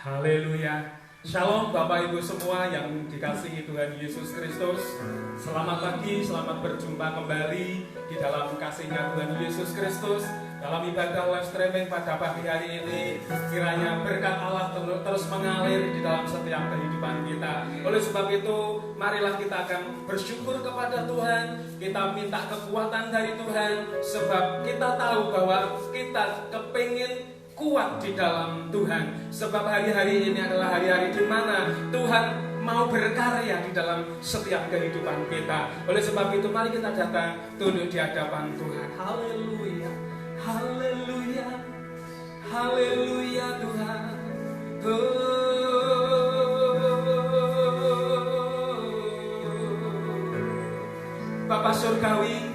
Haleluya. Shalom Bapak Ibu semua yang dikasihi Tuhan Yesus Kristus. Selamat pagi, selamat berjumpa kembali di dalam kasih-Nya Tuhan Yesus Kristus. Dalam ibadah live streaming pada pagi hari ini, kiranya berkat Allah terus mengalir di dalam setiap kehidupan kita. Oleh sebab itu, marilah kita akan bersyukur kepada Tuhan. Kita minta kekuatan dari Tuhan, sebab kita tahu bahwa kita kepingin kuat di dalam Tuhan. Sebab hari-hari ini adalah hari-hari di mana Tuhan mau berkarya di dalam setiap kehidupan kita. Oleh sebab itu mari kita datang tunduk di hadapan Tuhan. Haleluya, haleluya, haleluya Tuhan. Bapa Surgawi,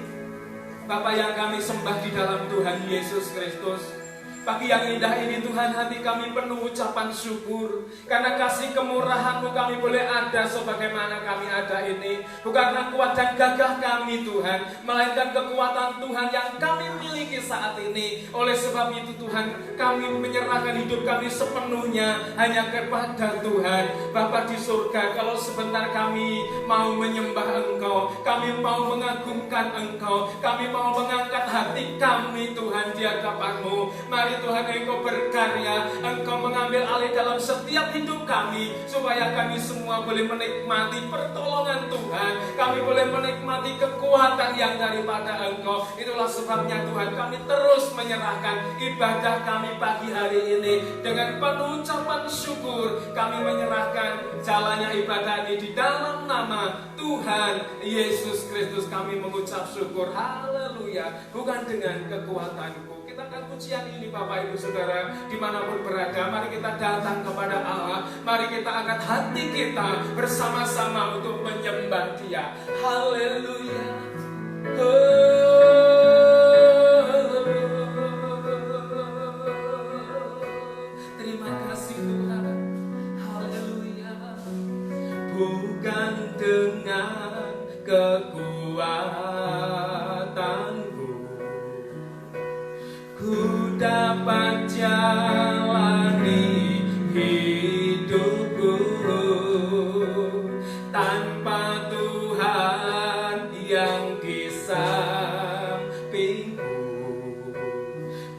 Bapa yang kami sembah di dalam Tuhan Yesus Kristus, pagi yang indah ini Tuhan, hati kami penuh ucapan syukur. Karena kasih kemurahan-Mu kami boleh ada sebagaimana kami ada ini. Bukanlah kuat dan gagah kami Tuhan, melainkan kekuatan Tuhan yang kami miliki saat ini. Oleh sebab itu Tuhan, kami menyerahkan hidup kami sepenuhnya hanya kepada Tuhan. Bapa di surga, kalau sebentar kami mau menyembah Engkau, kami mau mengagungkan Engkau, kami mau mengangkat hati kami Tuhan di hadapan-Mu. Mari Tuhan, Engkau berkarya, Engkau mengambil alih dalam setiap hidup kami, supaya kami semua boleh menikmati pertolongan Tuhan. Kami boleh menikmati kekuatan yang daripada Engkau. Itulah sebabnya Tuhan, kami terus menyerahkan ibadah kami pagi hari ini dengan penuh ucapan syukur. Kami menyerahkan jalannya ibadah ini di dalam nama Tuhan Yesus Kristus. Kami mengucap syukur, haleluya. Bukan dengan kekuatanku. Kita akan pujian ini Bapak Ibu Saudara dimanapun berada. Mari kita datang kepada Allah. Mari kita angkat hati kita bersama-sama untuk menyembah Dia. Haleluya. Terima kasih Tuhan. Haleluya. Bukan dengan kekuatanku ku dapat jalani hidupku, tanpa Tuhan yang di sampingku,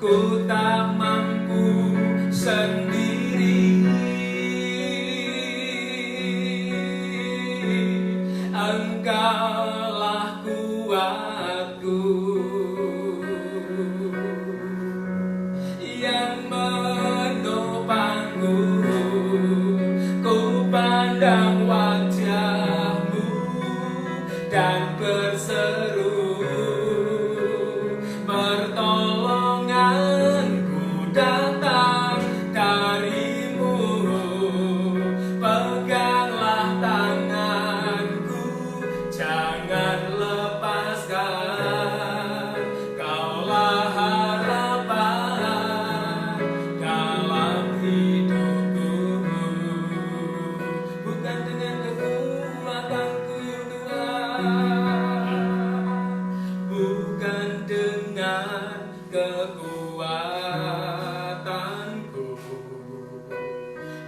ku tak mampu sendiri. Engkaulah kuatku, yang menopangku. Ku pandang wajah-Mu dan berseru, pertolonganku datang dari-Mu. Peganglah tanganku, jangan lepaskan. Kaulah harapan dalam hidupku. Bukan dengan kekuatanku Tuhan, bukan dengan kekuatanku,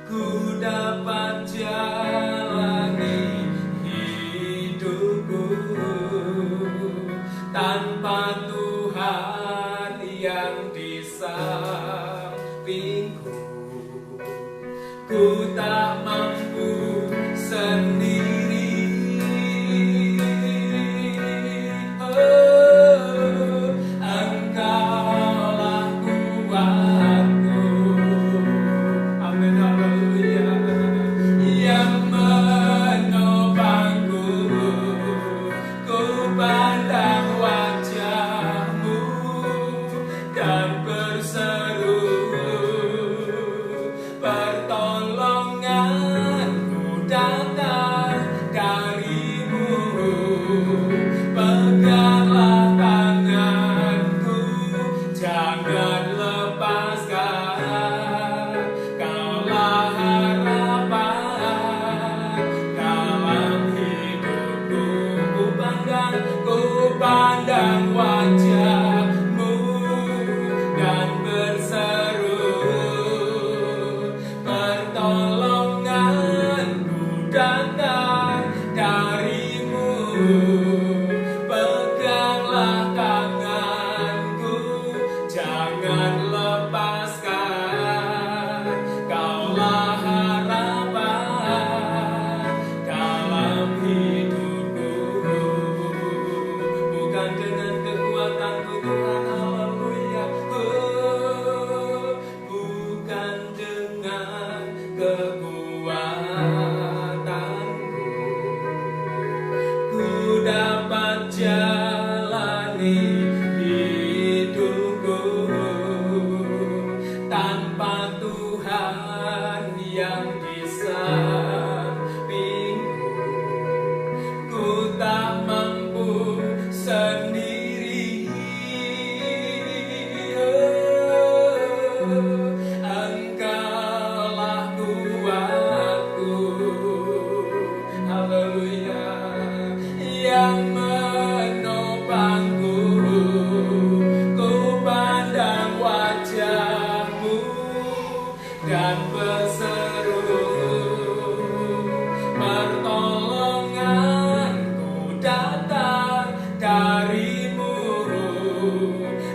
ku dapat jalani hidupku, tanpa Tuhan yang di sampingku, ku tak mampu sendiri. Oh, Engkaulah kuatku. Amin, haleluya. Yang menopangku, ku pandang wajah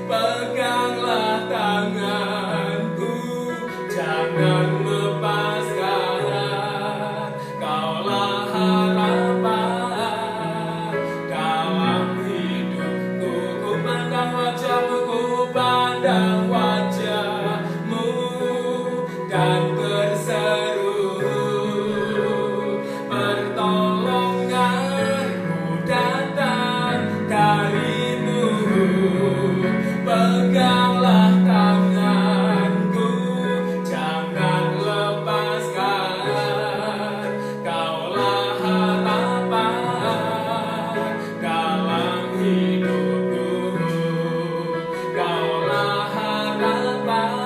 Peganglah tanganku, jangan lepaskan. Kaulah harapan dalam hidupku. Ku pandang wajahmu, ku pandang wajahmu, dan berseru, pertolonganmu datang darimu. Peganglah tanganku, jangan lepaskan. Kaulah harapan dalam hidupku. Kaulah harapan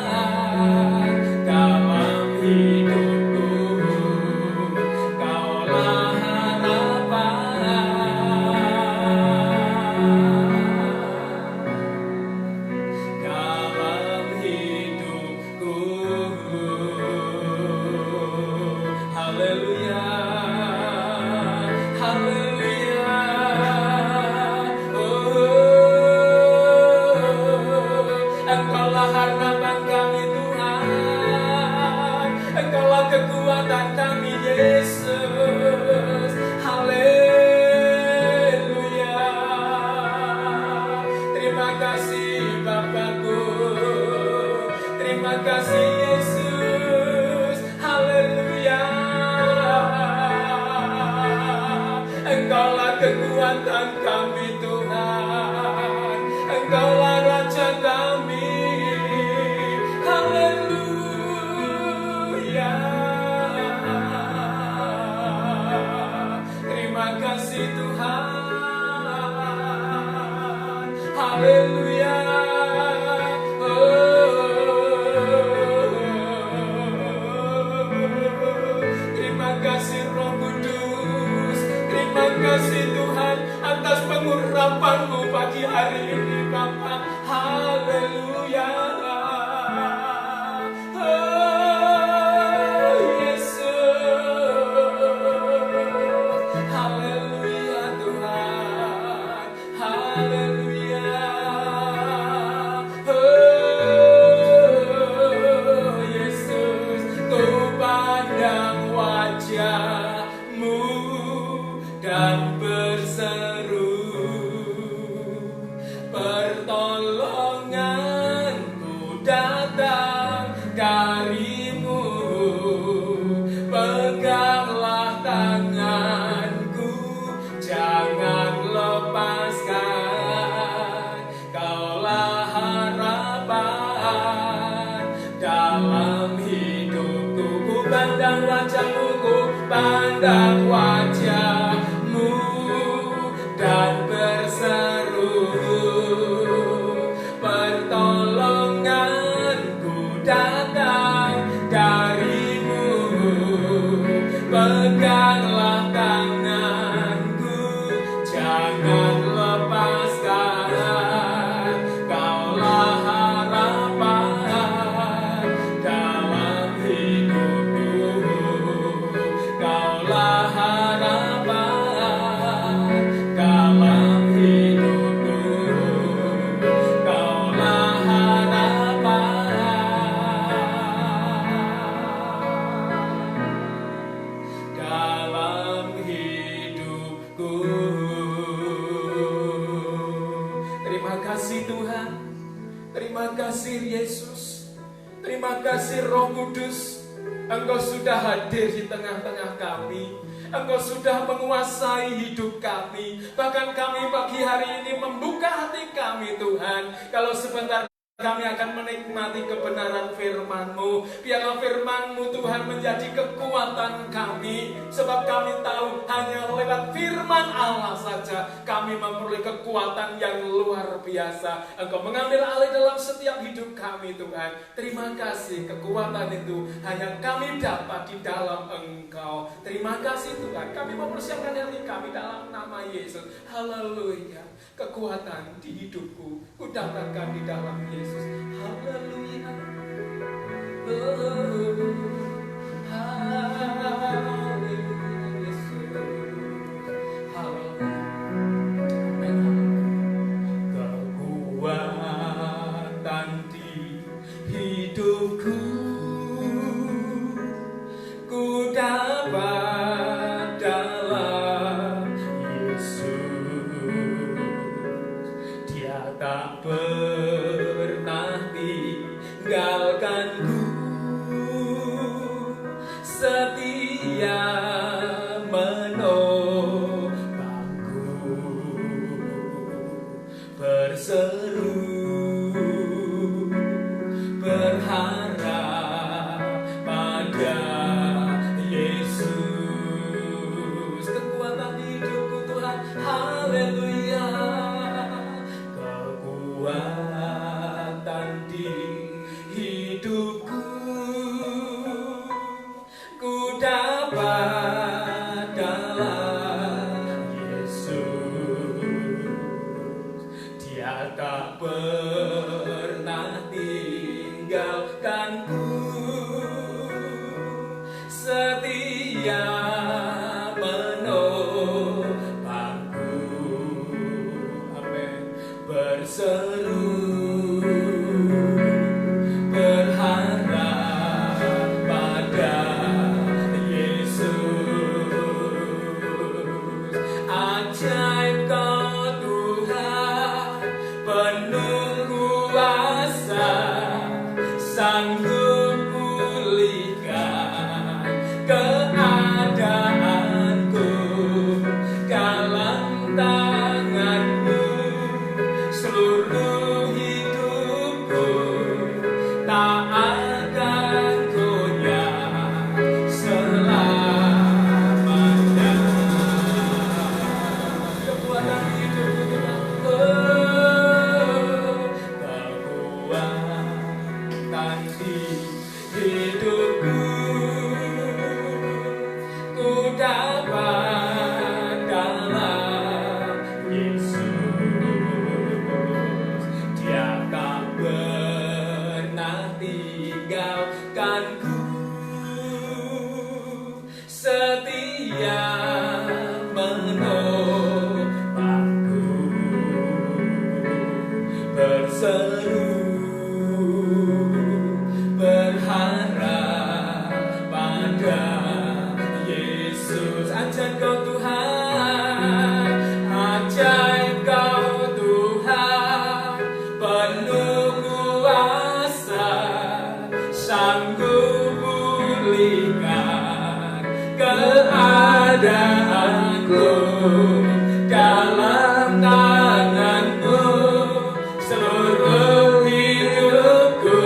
dalam hidupku. Kaulah dalam hidupku. Haleluya, haleluya. Engkaulah harapan kami Tuhan, Engkaulah kekuatan kami Yesus. Haleluya. Terima kasih Bapakku, terima kasih Yesus. Haleluya. Engkaulah kekuatan kami Tuhan, Engkaulah Raja kami. Haleluya. Terima kasih Tuhan. Haleluya. Terima kasih Roh Kudus. Terima kasih Tuhan atas pengurapan-Mu pagi hari ini Bapa. Haleluya. Oh Yesus. Haleluya Tuhan. Haleluya. Oh Yesus, Ku pandang wajah-Mu dan berseru, pertolonganku datang darimu. Peganglah tanganku, jangan lepaskan. Kaulah harapan dalam hidupku. Ku pandang wajah-Mu, ku pandang wajah-Mu, dan berseru, pertolonganku datang darimu. Peganglah tanganku, jangan lepaskan. Kaulah harapan dalam hidupku. Kaulah harapan dalam hidupku. Kaulah harapan dalam hidupku. Terima kasih Tuhan. Terima kasih Yesus. Terima kasih Roh Kudus. Engkau sudah hadir di tengah-tengah kami. Engkau sudah menguasai hidup kami. Bahkan kami pagi hari ini membuka hati kami Tuhan. Kalau sebentar kami akan menikmati kebenaran firman-Mu. Biarlah firman-Mu Tuhan menjadi kekuatan kami. Sebab kami tahu hanya lewat firman Allah saja kami memperoleh kekuatan yang luar biasa. Engkau mengambil alih dalam setiap hidup kami Tuhan. Terima kasih, kekuatan itu hanya kami dapat di dalam Engkau. Terima kasih Tuhan. Kami mempersiapkan hati kami dalam nama Yesus. Haleluya. Kekuatan di hidupku ku dapatkan di dalam Yesus. Haleluya. Oh, haleluya Yesus. Haleluya. Amin. Kekuatan tak pernah tinggalkanku, setia menopangku, berseru berharap pada Yesus. Kekuatan hidupku Tuhan, haleluya. Kekuatan di hidupku ku dapat dalam Yesus. Dia tak pernah tinggalkanku, setia menopangku, amin, berseru berharap pada Yesus. Ajaib Kau Tuhan, penuh kuasa, sanggup pulihkan keadaanku, dalam tangan-Mu seluruh hidupku tak akan goyah selamanya. Kekuatan hidupku Tuhan, kekuatan di hidupku ku dapat dalam Yesus. Dia tak pernah tinggalkanku, setia menopangku, berseru berharap pada Yesus. Ajaib Kau Tuhan, ajaib Kau Tuhan, penuh kuasa, sanggup pulihkan keadaanku, dalam tangan-Mu seluruh hidupku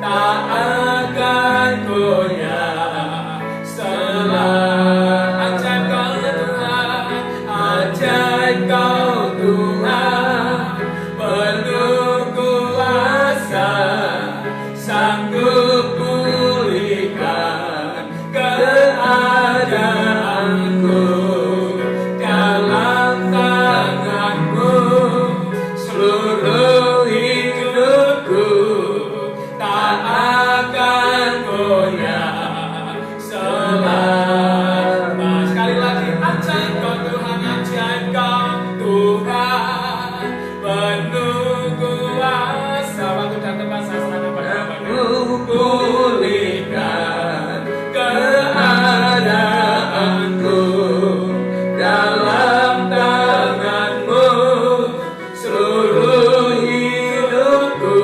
tak akan goyah selamanya. Ajaib Kau Tuhan, ajaib Kau Tuhan, penuh kuasa, sanggup pulihkan keadaanku, dalam tangan-Mu seluruh hidupku tak akan goyah selama. Sekali lagi, ajaib Kau Tuhan, ajaib Kau Tuhan, penuh kuasa. Waktu dan tempat saya serahkan padamu, pulihkan keadaanku, dalam tangan-Mu seluruh hidupku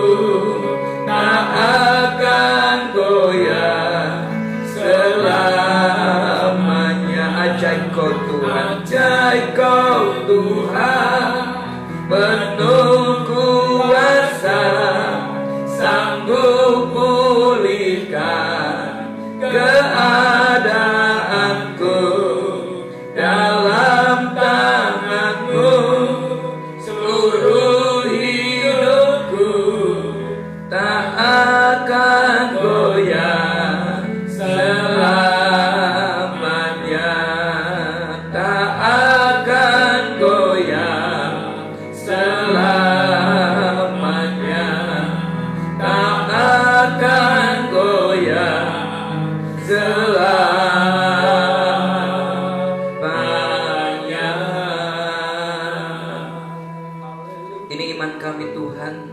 tak akan goyah selamanya. Ajaib Kau Tuhan, ajaib Kau Tuhan, penuh kuasa, sanggup pulihkan keadaanku, dalam tangan-Mu seluruh hidupku tak akan goyah selamanya, tak akan goyah selamanya, tak akan goyah selamanya. Ini iman kami Tuhan,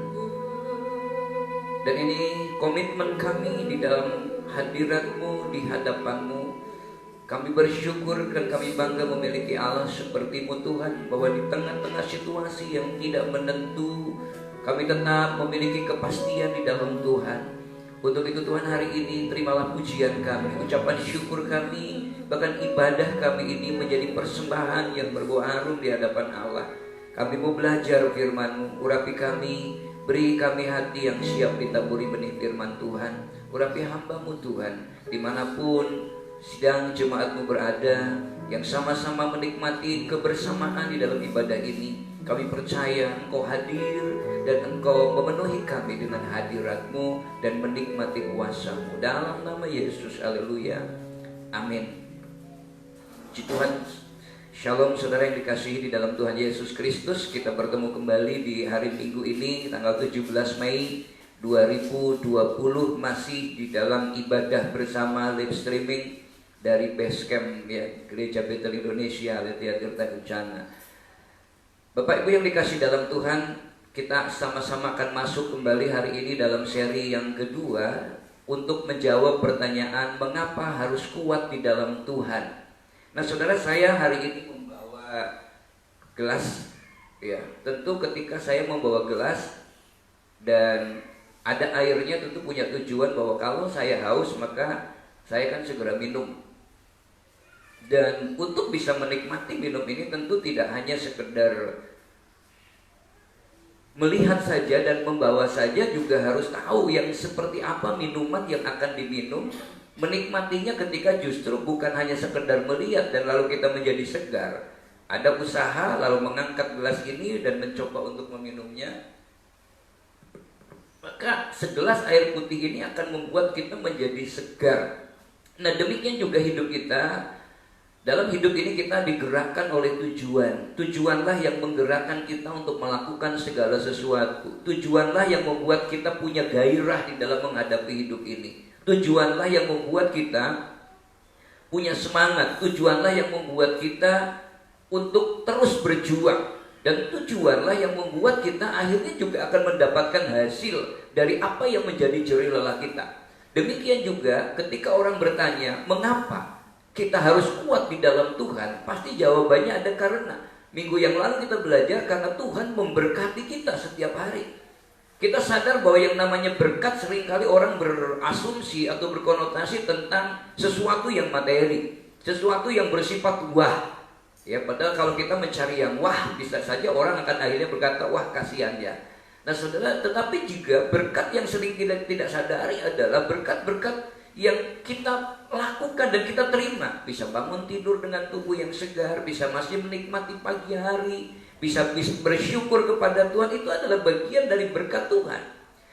dan ini komitmen kami di dalam hadirat-Mu, di hadapan-Mu. Kami bersyukur dan kami bangga memiliki Allah seperti-Mu Tuhan, bahwa di tengah-tengah situasi yang tidak menentu, kami tetap memiliki kepastian di dalam Tuhan. Untuk itu Tuhan, hari ini terimalah pujian kami, ucapan syukur kami, bahkan ibadah kami ini menjadi persembahan yang berbau harum di hadapan Allah. Kami mau belajar firman-Mu, urapi kami, beri kami hati yang siap ditaburi benih firman Tuhan. Urapi hamba-Mu Tuhan, dimanapun sidang jemaat-Mu berada, yang sama-sama menikmati kebersamaan di dalam ibadah ini. Kami percaya Engkau hadir dan Engkau memenuhi kami dengan hadirat-Mu dan menikmati kuasa-Mu. Dalam nama Yesus, haleluya, amin. Puji Tuhan. Shalom saudara yang dikasihi di dalam Tuhan Yesus Kristus. Kita bertemu kembali di hari Minggu ini, tanggal 17 Mei 2020, masih di dalam ibadah bersama live streaming dari Basecamp ya, Gereja Betel Indonesia, Letitia Tirta Kencana. Bapak Ibu yang dikasih dalam Tuhan, kita sama-sama akan masuk kembali hari ini dalam seri yang kedua untuk menjawab pertanyaan mengapa harus kuat di dalam Tuhan. Nah saudara, saya hari ini membawa gelas ya. Tentu ketika saya membawa gelas dan ada airnya, tentu punya tujuan bahwa kalau saya haus maka saya kan segera minum. Dan untuk bisa menikmati minum ini tentu tidak hanya sekedar melihat saja dan membawa saja, juga harus tahu yang seperti apa minuman yang akan diminum. Menikmatinya ketika justru bukan hanya sekedar melihat dan lalu kita menjadi segar. Ada usaha lalu mengangkat gelas ini dan mencoba untuk meminumnya. Maka segelas air putih ini akan membuat kita menjadi segar. Nah demikian juga hidup kita. Dalam hidup ini kita digerakkan oleh tujuan. Tujuanlah yang menggerakkan kita untuk melakukan segala sesuatu. Tujuanlah yang membuat kita punya gairah di dalam menghadapi hidup ini. Tujuanlah yang membuat kita punya semangat. Tujuanlah yang membuat kita untuk terus berjuang. Dan tujuanlah yang membuat kita akhirnya juga akan mendapatkan hasil dari apa yang menjadi jerih lelah kita. Demikian juga ketika orang bertanya, mengapa kita harus kuat di dalam Tuhan? Pasti jawabannya ada karena. Minggu yang lalu kita belajar karena Tuhan memberkati kita setiap hari. Kita sadar bahwa yang namanya berkat seringkali orang berasumsi atau berkonotasi tentang sesuatu yang materi, sesuatu yang bersifat wah. Ya, padahal kalau kita mencari yang wah, bisa saja orang akan akhirnya berkata, wah kasihan ya. Nah saudara, tetapi juga berkat yang sering kita tidak sadari adalah berkat-berkat yang kita lakukan dan kita terima. Bisa bangun tidur dengan tubuh yang segar, bisa masih menikmati pagi hari, bisa bersyukur kepada Tuhan. Itu adalah bagian dari berkat Tuhan.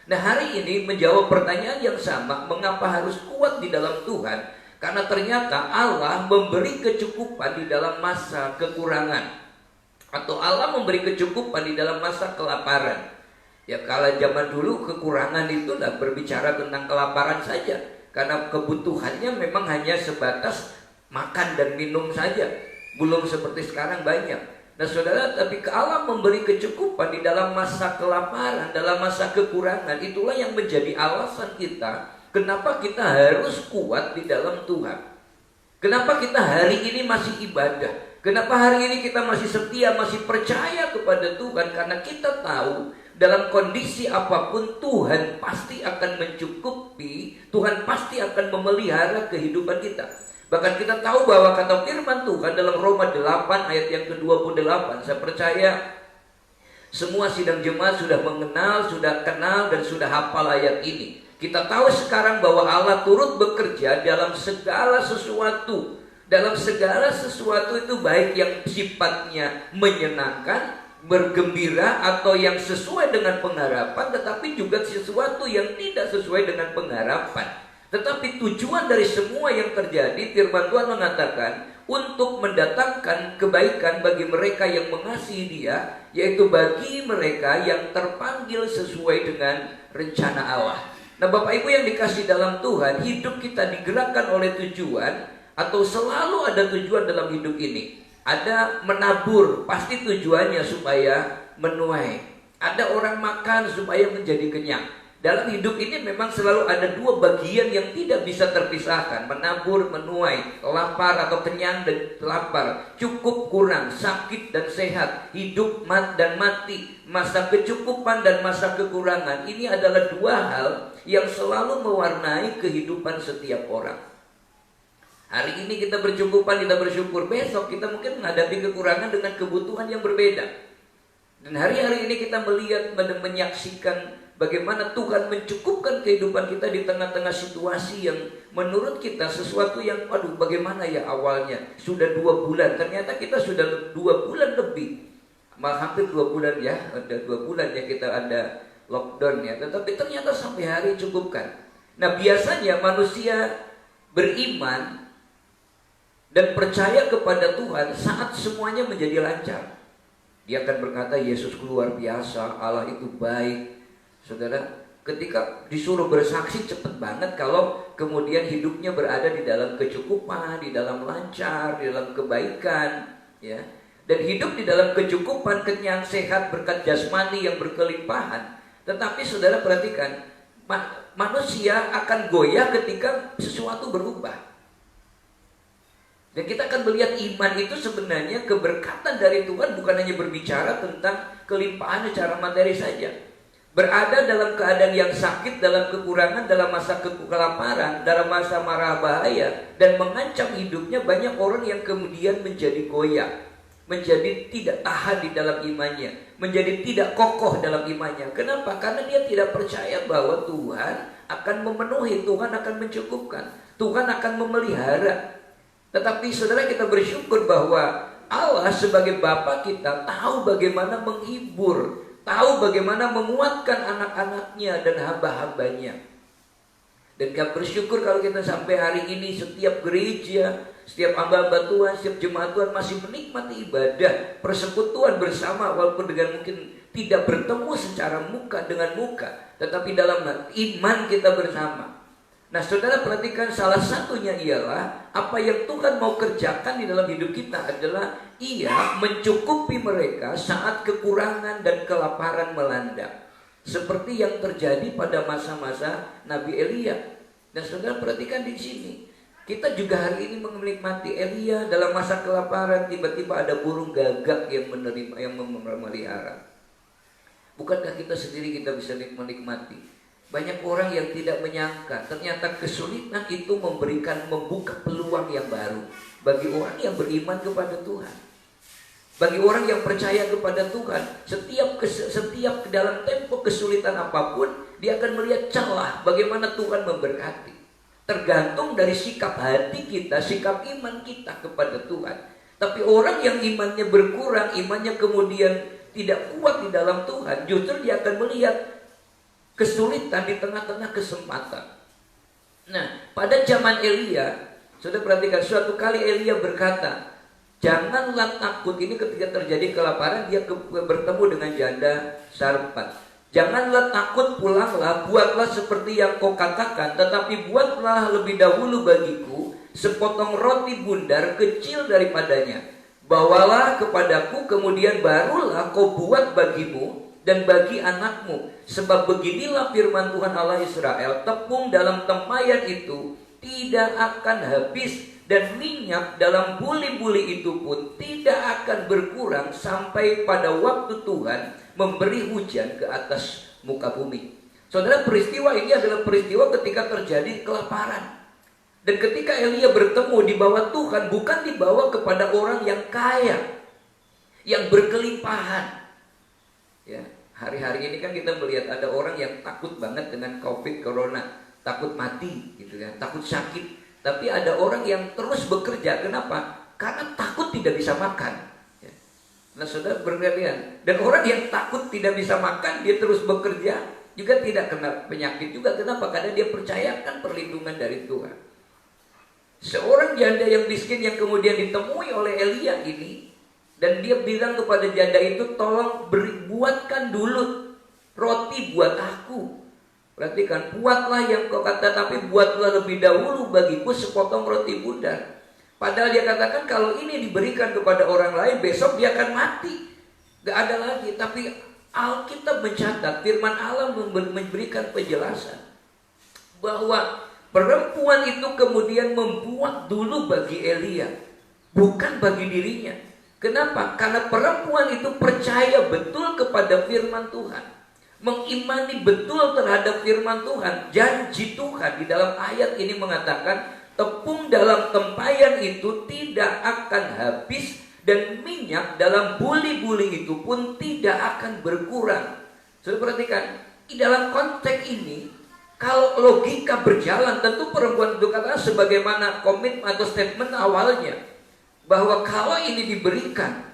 Nah hari ini menjawab pertanyaan yang sama, mengapa harus kuat di dalam Tuhan? Karena ternyata Allah memberi kecukupan di dalam masa kekurangan, atau Allah memberi kecukupan di dalam masa kelaparan. Ya kalau zaman dulu kekurangan itu lah berbicara tentang kelaparan saja, karena kebutuhannya memang hanya sebatas makan dan minum saja, belum seperti sekarang banyak. Nah saudara, tapi Allah memberi kecukupan di dalam masa kelaparan, dalam masa kekurangan. Itulah yang menjadi alasan kita kenapa kita harus kuat di dalam Tuhan. Kenapa kita hari ini masih ibadah, kenapa hari ini kita masih setia, masih percaya kepada Tuhan. Karena kita tahu dalam kondisi apapun Tuhan pasti akan mencukupi, Tuhan pasti akan memelihara kehidupan kita. Bahkan kita tahu bahwa kata firman Tuhan dalam Roma 8 ayat yang ke-28, saya percaya semua sidang jemaat sudah mengenal, sudah kenal dan sudah hafal ayat ini. Kita tahu sekarang bahwa Allah turut bekerja dalam segala sesuatu. Dalam segala sesuatu itu baik yang sifatnya menyenangkan, bergembira, atau yang sesuai dengan pengharapan, tetapi juga sesuatu yang tidak sesuai dengan pengharapan. Tetapi tujuan dari semua yang terjadi, firman Tuhan mengatakan untuk mendatangkan kebaikan bagi mereka yang mengasihi Dia, yaitu bagi mereka yang terpanggil sesuai dengan rencana Allah. Nah Bapak Ibu yang dikasih dalam Tuhan, hidup kita digerakkan oleh tujuan, atau selalu ada tujuan dalam hidup ini. Ada menabur, pasti tujuannya supaya menuai. Ada orang makan supaya menjadi kenyang. Dalam hidup ini memang selalu ada dua bagian yang tidak bisa terpisahkan. Menabur, menuai, lapar atau kenyang dan lapar, cukup kurang, sakit dan sehat, hidup dan mati, masa kecukupan dan masa kekurangan. Ini adalah dua hal yang selalu mewarnai kehidupan setiap orang. Hari ini kita bercukupan, kita bersyukur. Besok kita mungkin menghadapi kekurangan dengan kebutuhan yang berbeda. Dan hari-hari ini kita melihat dan menyaksikan bagaimana Tuhan mencukupkan kehidupan kita di tengah-tengah situasi yang menurut kita sesuatu yang, aduh bagaimana ya awalnya. Sudah 2 bulan, ternyata kita sudah 2 bulan lebih. Hampir 2 bulan ya, ada 2 bulan ya kita ada lockdown ya. Tetapi ternyata sampai hari cukupkan. Nah biasanya manusia beriman dan percaya kepada Tuhan saat semuanya menjadi lancar. Dia akan berkata Yesus luar biasa, Allah itu baik. Saudara, ketika disuruh bersaksi cepat banget kalau kemudian hidupnya berada di dalam kecukupan, di dalam lancar, di dalam kebaikan, ya. Dan hidup di dalam kecukupan, kenyang, sehat, berkat jasmani yang berkelimpahan. Tetapi saudara perhatikan, manusia akan goyah ketika sesuatu berubah. Dan kita akan melihat iman itu sebenarnya keberkatan dari Tuhan bukan hanya berbicara tentang kelimpahan secara materi saja. Berada dalam keadaan yang sakit, dalam kekurangan, dalam masa kelaparan, dalam masa marah bahaya, dan mengancam hidupnya, banyak orang yang kemudian menjadi goyah, menjadi tidak tahan di dalam imannya, menjadi tidak kokoh dalam imannya. Kenapa? Karena dia tidak percaya bahwa Tuhan akan memenuhi, Tuhan akan mencukupkan, Tuhan akan memelihara. Tetapi saudara, kita bersyukur bahwa Allah sebagai Bapa kita tahu bagaimana menghibur, tahu bagaimana menguatkan anak-anaknya dan hamba-hambanya. Dan kita bersyukur kalau kita sampai hari ini setiap gereja, setiap hamba-hamba Tuhan, setiap jemaat Tuhan masih menikmati ibadah, persekutuan bersama, walaupun dengan mungkin tidak bertemu secara muka dengan muka, tetapi dalam iman kita bersama. Nah saudara perhatikan, salah satunya ialah apa yang Tuhan mau kerjakan di dalam hidup kita adalah Ia mencukupi mereka saat kekurangan dan kelaparan melanda. Seperti yang terjadi pada masa-masa Nabi Elia. Dan saudara perhatikan di sini, kita juga hari ini menikmati Elia dalam masa kelaparan, tiba-tiba ada burung gagak yang memelihara. Bukankah kita sendiri kita bisa menikmati? Banyak orang yang tidak menyangka ternyata kesulitan itu membuka peluang yang baru bagi orang yang beriman kepada Tuhan, bagi orang yang percaya kepada Tuhan. Setiap dalam tempo kesulitan apapun, dia akan melihat celah bagaimana Tuhan memberkati. Tergantung dari sikap hati kita, sikap iman kita kepada Tuhan. Tapi orang yang imannya berkurang, imannya kemudian tidak kuat di dalam Tuhan, justru dia akan melihat kesulitan di tengah-tengah kesempatan. Nah, pada zaman Elia, sudah perhatikan, suatu kali Elia berkata, janganlah takut. Ini ketika terjadi kelaparan, dia bertemu dengan janda Sarfat. Janganlah takut, pulanglah, buatlah seperti yang kau katakan, tetapi buatlah lebih dahulu bagiku sepotong roti bundar kecil daripadanya. Bawalah kepadaku, kemudian barulah kau buat bagimu dan bagi anakmu. Sebab beginilah firman Tuhan Allah Israel, tepung dalam tempayan itu tidak akan habis, dan minyak dalam buli-buli itu pun tidak akan berkurang sampai pada waktu Tuhan memberi hujan ke atas muka bumi. Saudara, peristiwa ini adalah peristiwa ketika terjadi kelaparan. Dan ketika Elia bertemu, dibawa Tuhan, bukan dibawa kepada orang yang kaya, yang berkelimpahan. Ya, hari-hari ini kan kita melihat ada orang yang takut banget dengan COVID, corona, takut mati gitu kan, takut sakit. Tapi ada orang yang terus bekerja, kenapa? Karena takut tidak bisa makan. Ya. Nah saudara, berkalian. Dan orang yang takut tidak bisa makan, dia terus bekerja, juga tidak kena penyakit juga. Kenapa? Karena dia percayakan perlindungan dari Tuhan. Seorang janda yang miskin yang kemudian ditemui oleh Elia ini, dan dia bilang kepada janda itu, tolong buatkan dulu roti buat aku. Perhatikan, buatlah yang kau kata, tapi buatlah lebih dahulu bagiku sepotong roti bundar. Padahal dia katakan kalau ini diberikan kepada orang lain, besok dia akan mati. Gak ada lagi. Tapi Alkitab mencatat, firman Allah memberikan penjelasan bahwa perempuan itu kemudian membuat dulu bagi Elia, bukan bagi dirinya. Kenapa? Karena perempuan itu percaya betul kepada firman Tuhan, mengimani betul terhadap firman Tuhan. Janji Tuhan di dalam ayat ini mengatakan, tepung dalam tempayan itu tidak akan habis, dan minyak dalam buli-buli itu pun tidak akan berkurang. Sudah perhatikan, di dalam konteks ini, kalau logika berjalan, tentu perempuan itu katakan sebagaimana komitmen atau statement awalnya, bahwa kalau ini diberikan,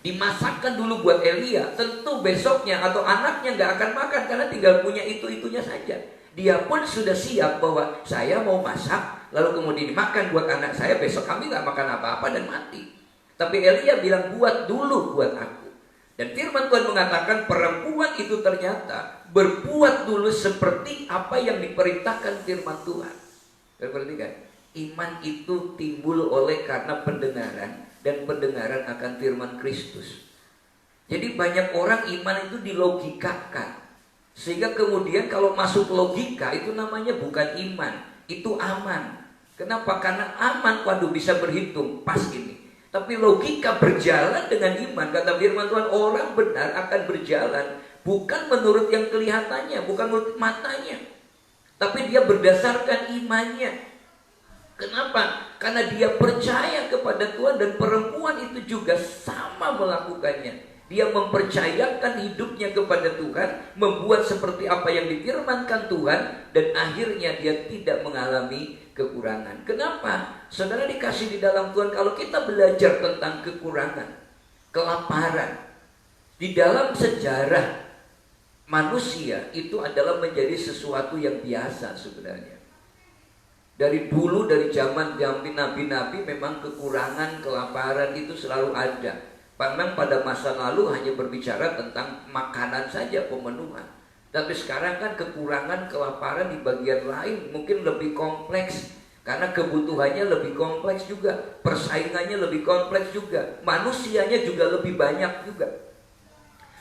dimasakkan dulu buat Elia, tentu besoknya atau anaknya gak akan makan, karena tinggal punya itu-itunya saja. Dia pun sudah siap bahwa saya mau masak, lalu kemudian dimakan buat anak saya, besok kami gak makan apa-apa dan mati. Tapi Elia bilang, buat dulu buat aku. Dan firman Tuhan mengatakan perempuan itu ternyata berbuat dulu seperti apa yang diperintahkan firman Tuhan. Perhatikan, iman itu timbul oleh karena pendengaran, dan pendengaran akan firman Kristus. Jadi banyak orang iman itu dilogikakan, sehingga kemudian kalau masuk logika itu namanya bukan iman, itu aman. Kenapa? Karena aman, waduh bisa berhitung, pas ini. Tapi logika berjalan dengan iman. Kata firman Tuhan, orang benar akan berjalan bukan menurut yang kelihatannya, bukan menurut matanya, tapi dia berdasarkan imannya. Kenapa? Karena dia percaya kepada Tuhan, dan perempuan itu juga sama melakukannya. Dia mempercayakan hidupnya kepada Tuhan, membuat seperti apa yang difirmankan Tuhan, dan akhirnya dia tidak mengalami kekurangan. Kenapa? Saudara dikasih di dalam Tuhan, kalau kita belajar tentang kekurangan, kelaparan, di dalam sejarah manusia itu adalah menjadi sesuatu yang biasa sebenarnya. Dari dulu, dari zaman nabi-nabi, memang kekurangan, kelaparan itu selalu ada. Memang pada masa lalu hanya berbicara tentang makanan saja, pemenuhan. Tapi sekarang kan kekurangan, kelaparan di bagian lain mungkin lebih kompleks, karena kebutuhannya lebih kompleks juga, persaingannya lebih kompleks juga, manusianya juga lebih banyak juga.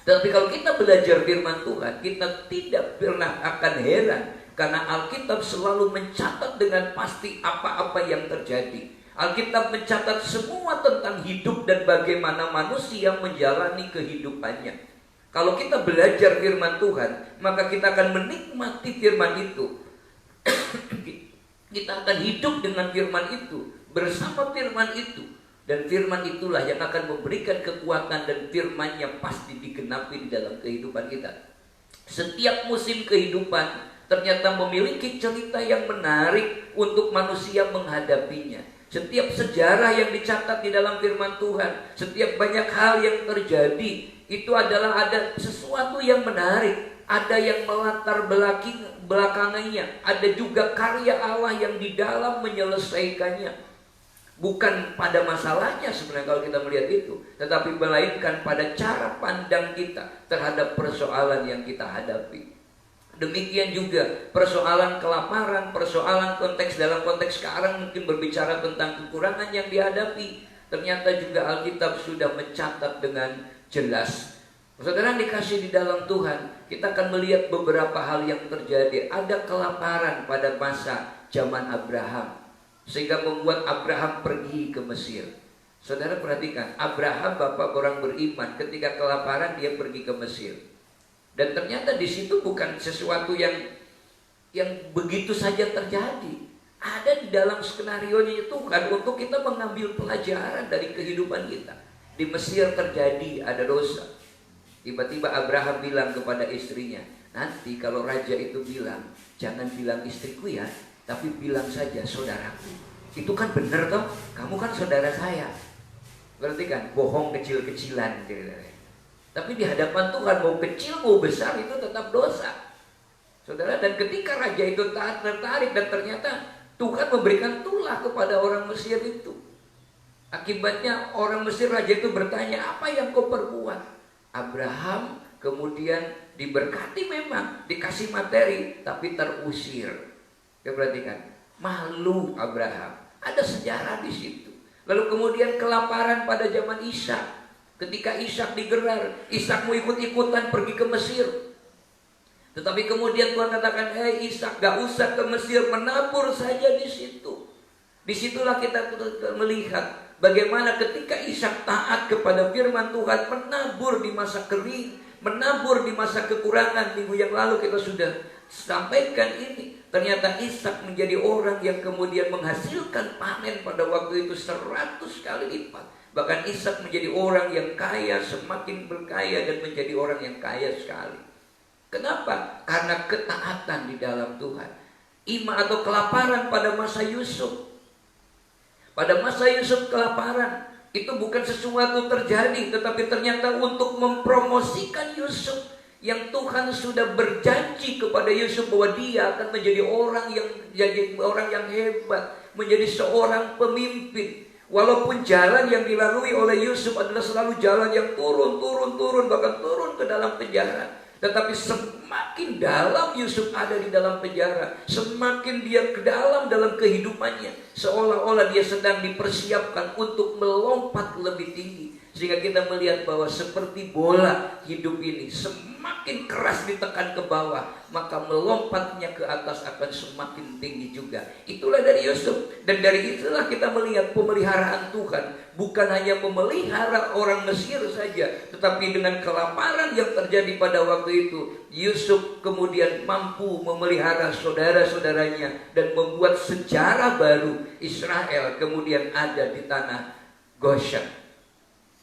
Tapi kalau kita belajar firman Tuhan, kita tidak pernah akan heran, karena Alkitab selalu mencatat dengan pasti apa-apa yang terjadi. Alkitab mencatat semua tentang hidup dan bagaimana manusia menjalani kehidupannya. Kalau kita belajar firman Tuhan, maka kita akan menikmati firman itu. Kita akan hidup dengan firman itu, bersama firman itu. Dan firman itulah yang akan memberikan kekuatan, dan firman-Nya pasti digenapi di dalam kehidupan kita. Setiap musim kehidupan ternyata memiliki cerita yang menarik untuk manusia menghadapinya. Setiap sejarah yang dicatat di dalam firman Tuhan, setiap banyak hal yang terjadi, itu adalah ada sesuatu yang menarik. Ada yang melatar belakanginya, ada juga karya Allah yang di dalam menyelesaikannya. Bukan pada masalahnya sebenarnya kalau kita melihat itu, tetapi melainkan pada cara pandang kita terhadap persoalan yang kita hadapi. Demikian juga persoalan kelaparan, persoalan konteks dalam konteks sekarang mungkin berbicara tentang kekurangan yang dihadapi. Ternyata juga Alkitab sudah mencatat dengan jelas. Saudara dikasih di dalam Tuhan, kita akan melihat beberapa hal yang terjadi. Ada kelaparan pada masa zaman Abraham, sehingga membuat Abraham pergi ke Mesir. Saudara perhatikan, Abraham bapak orang beriman, ketika kelaparan dia pergi ke Mesir. Dan ternyata di situ bukan sesuatu yang begitu saja terjadi. Ada di dalam skenario-nya Tuhan untuk kita mengambil pelajaran dari kehidupan kita. Di Mesir terjadi ada dosa. Tiba-tiba Abraham bilang kepada istrinya, nanti kalau raja itu bilang, jangan bilang istriku ya, tapi bilang saja saudaraku. Itu kan benar toh, kamu kan saudara saya. Berarti kan bohong kecil-kecilan. Tapi di hadapan Tuhan mau kecil mau besar itu tetap dosa. Saudara, dan ketika raja itu tertarik, dan ternyata Tuhan memberikan tulah kepada orang Mesir itu. Akibatnya orang Mesir, raja itu bertanya, apa yang kau perbuat? Abraham kemudian diberkati, memang dikasih materi, tapi terusir. Ya, perhatikan, malu Abraham. Ada sejarah di situ. Lalu kemudian kelaparan pada zaman Isa. Ketika Ishak digerar, Ishak mau ikut-ikutan pergi ke Mesir. Tetapi kemudian Tuhan katakan, hei Ishak, gak usah ke Mesir, menabur saja di situ. Disitulah kita melihat bagaimana ketika Ishak taat kepada firman Tuhan, menabur di masa kering, menabur di masa kekurangan. Minggu yang lalu kita sudah sampaikan ini. Ternyata Ishak menjadi orang yang kemudian menghasilkan panen pada waktu itu 100 kali lipat. Bahkan Ishak menjadi orang yang kaya, semakin berkaya dan menjadi orang yang kaya sekali. Kenapa? Karena ketaatan di dalam Tuhan. Ima atau kelaparan pada masa Yusuf. Pada masa Yusuf kelaparan itu bukan sesuatu terjadi, tetapi ternyata untuk mempromosikan Yusuf yang Tuhan sudah berjanji kepada Yusuf bahwa dia akan menjadi orang yang hebat, menjadi seorang pemimpin. Walaupun jalan yang dilalui oleh Yusuf adalah selalu jalan yang turun, bahkan turun ke dalam penjara. Tetapi semakin dalam Yusuf ada di dalam penjara, semakin dia ke dalam kehidupannya, seolah-olah dia sedang dipersiapkan untuk melompat lebih tinggi. Sehingga kita melihat bahwa seperti bola hidup ini, semakin keras ditekan ke bawah, maka melompatnya ke atas akan semakin tinggi juga. Itulah dari Yusuf. Dan dari itulah kita melihat pemeliharaan Tuhan. Bukan hanya memelihara orang Mesir saja, tetapi dengan kelaparan yang terjadi pada waktu itu, Yusuf kemudian mampu memelihara saudara-saudaranya dan membuat sejarah baru. Israel kemudian ada di tanah Goshen.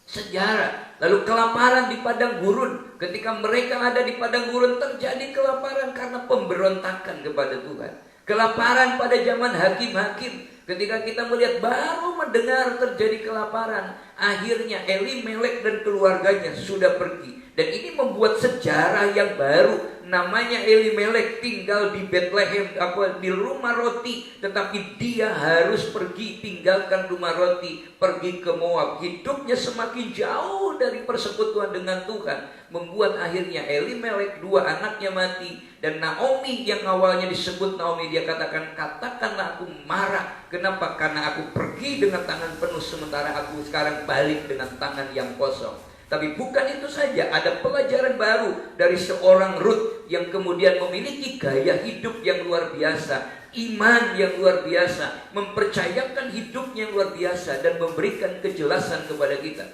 Sejarah. Lalu kelaparan di padang gurun. Ketika mereka ada di padang gurun, terjadi kelaparan karena pemberontakan kepada Tuhan. Kelaparan pada zaman hakim-hakim. Ketika kita melihat baru mendengar terjadi kelaparan, akhirnya Elimelek dan keluarganya sudah pergi. Dan ini membuat sejarah yang baru. Namanya Elimelek tinggal di Bethlehem, di rumah roti, tetapi dia harus pergi tinggalkan rumah roti, pergi ke Moab. Hidupnya semakin jauh dari persekutuan dengan Tuhan, membuat akhirnya Elimelek, 2 anaknya mati. Dan Naomi yang awalnya disebut Naomi, dia katakanlah aku marah. Kenapa? Karena aku pergi dengan tangan penuh, sementara aku sekarang balik dengan tangan yang kosong. Tapi bukan itu saja, ada pelajaran baru dari seorang Ruth yang kemudian memiliki gaya hidup yang luar biasa, iman yang luar biasa, mempercayakan hidupnya yang luar biasa, dan memberikan kejelasan kepada kita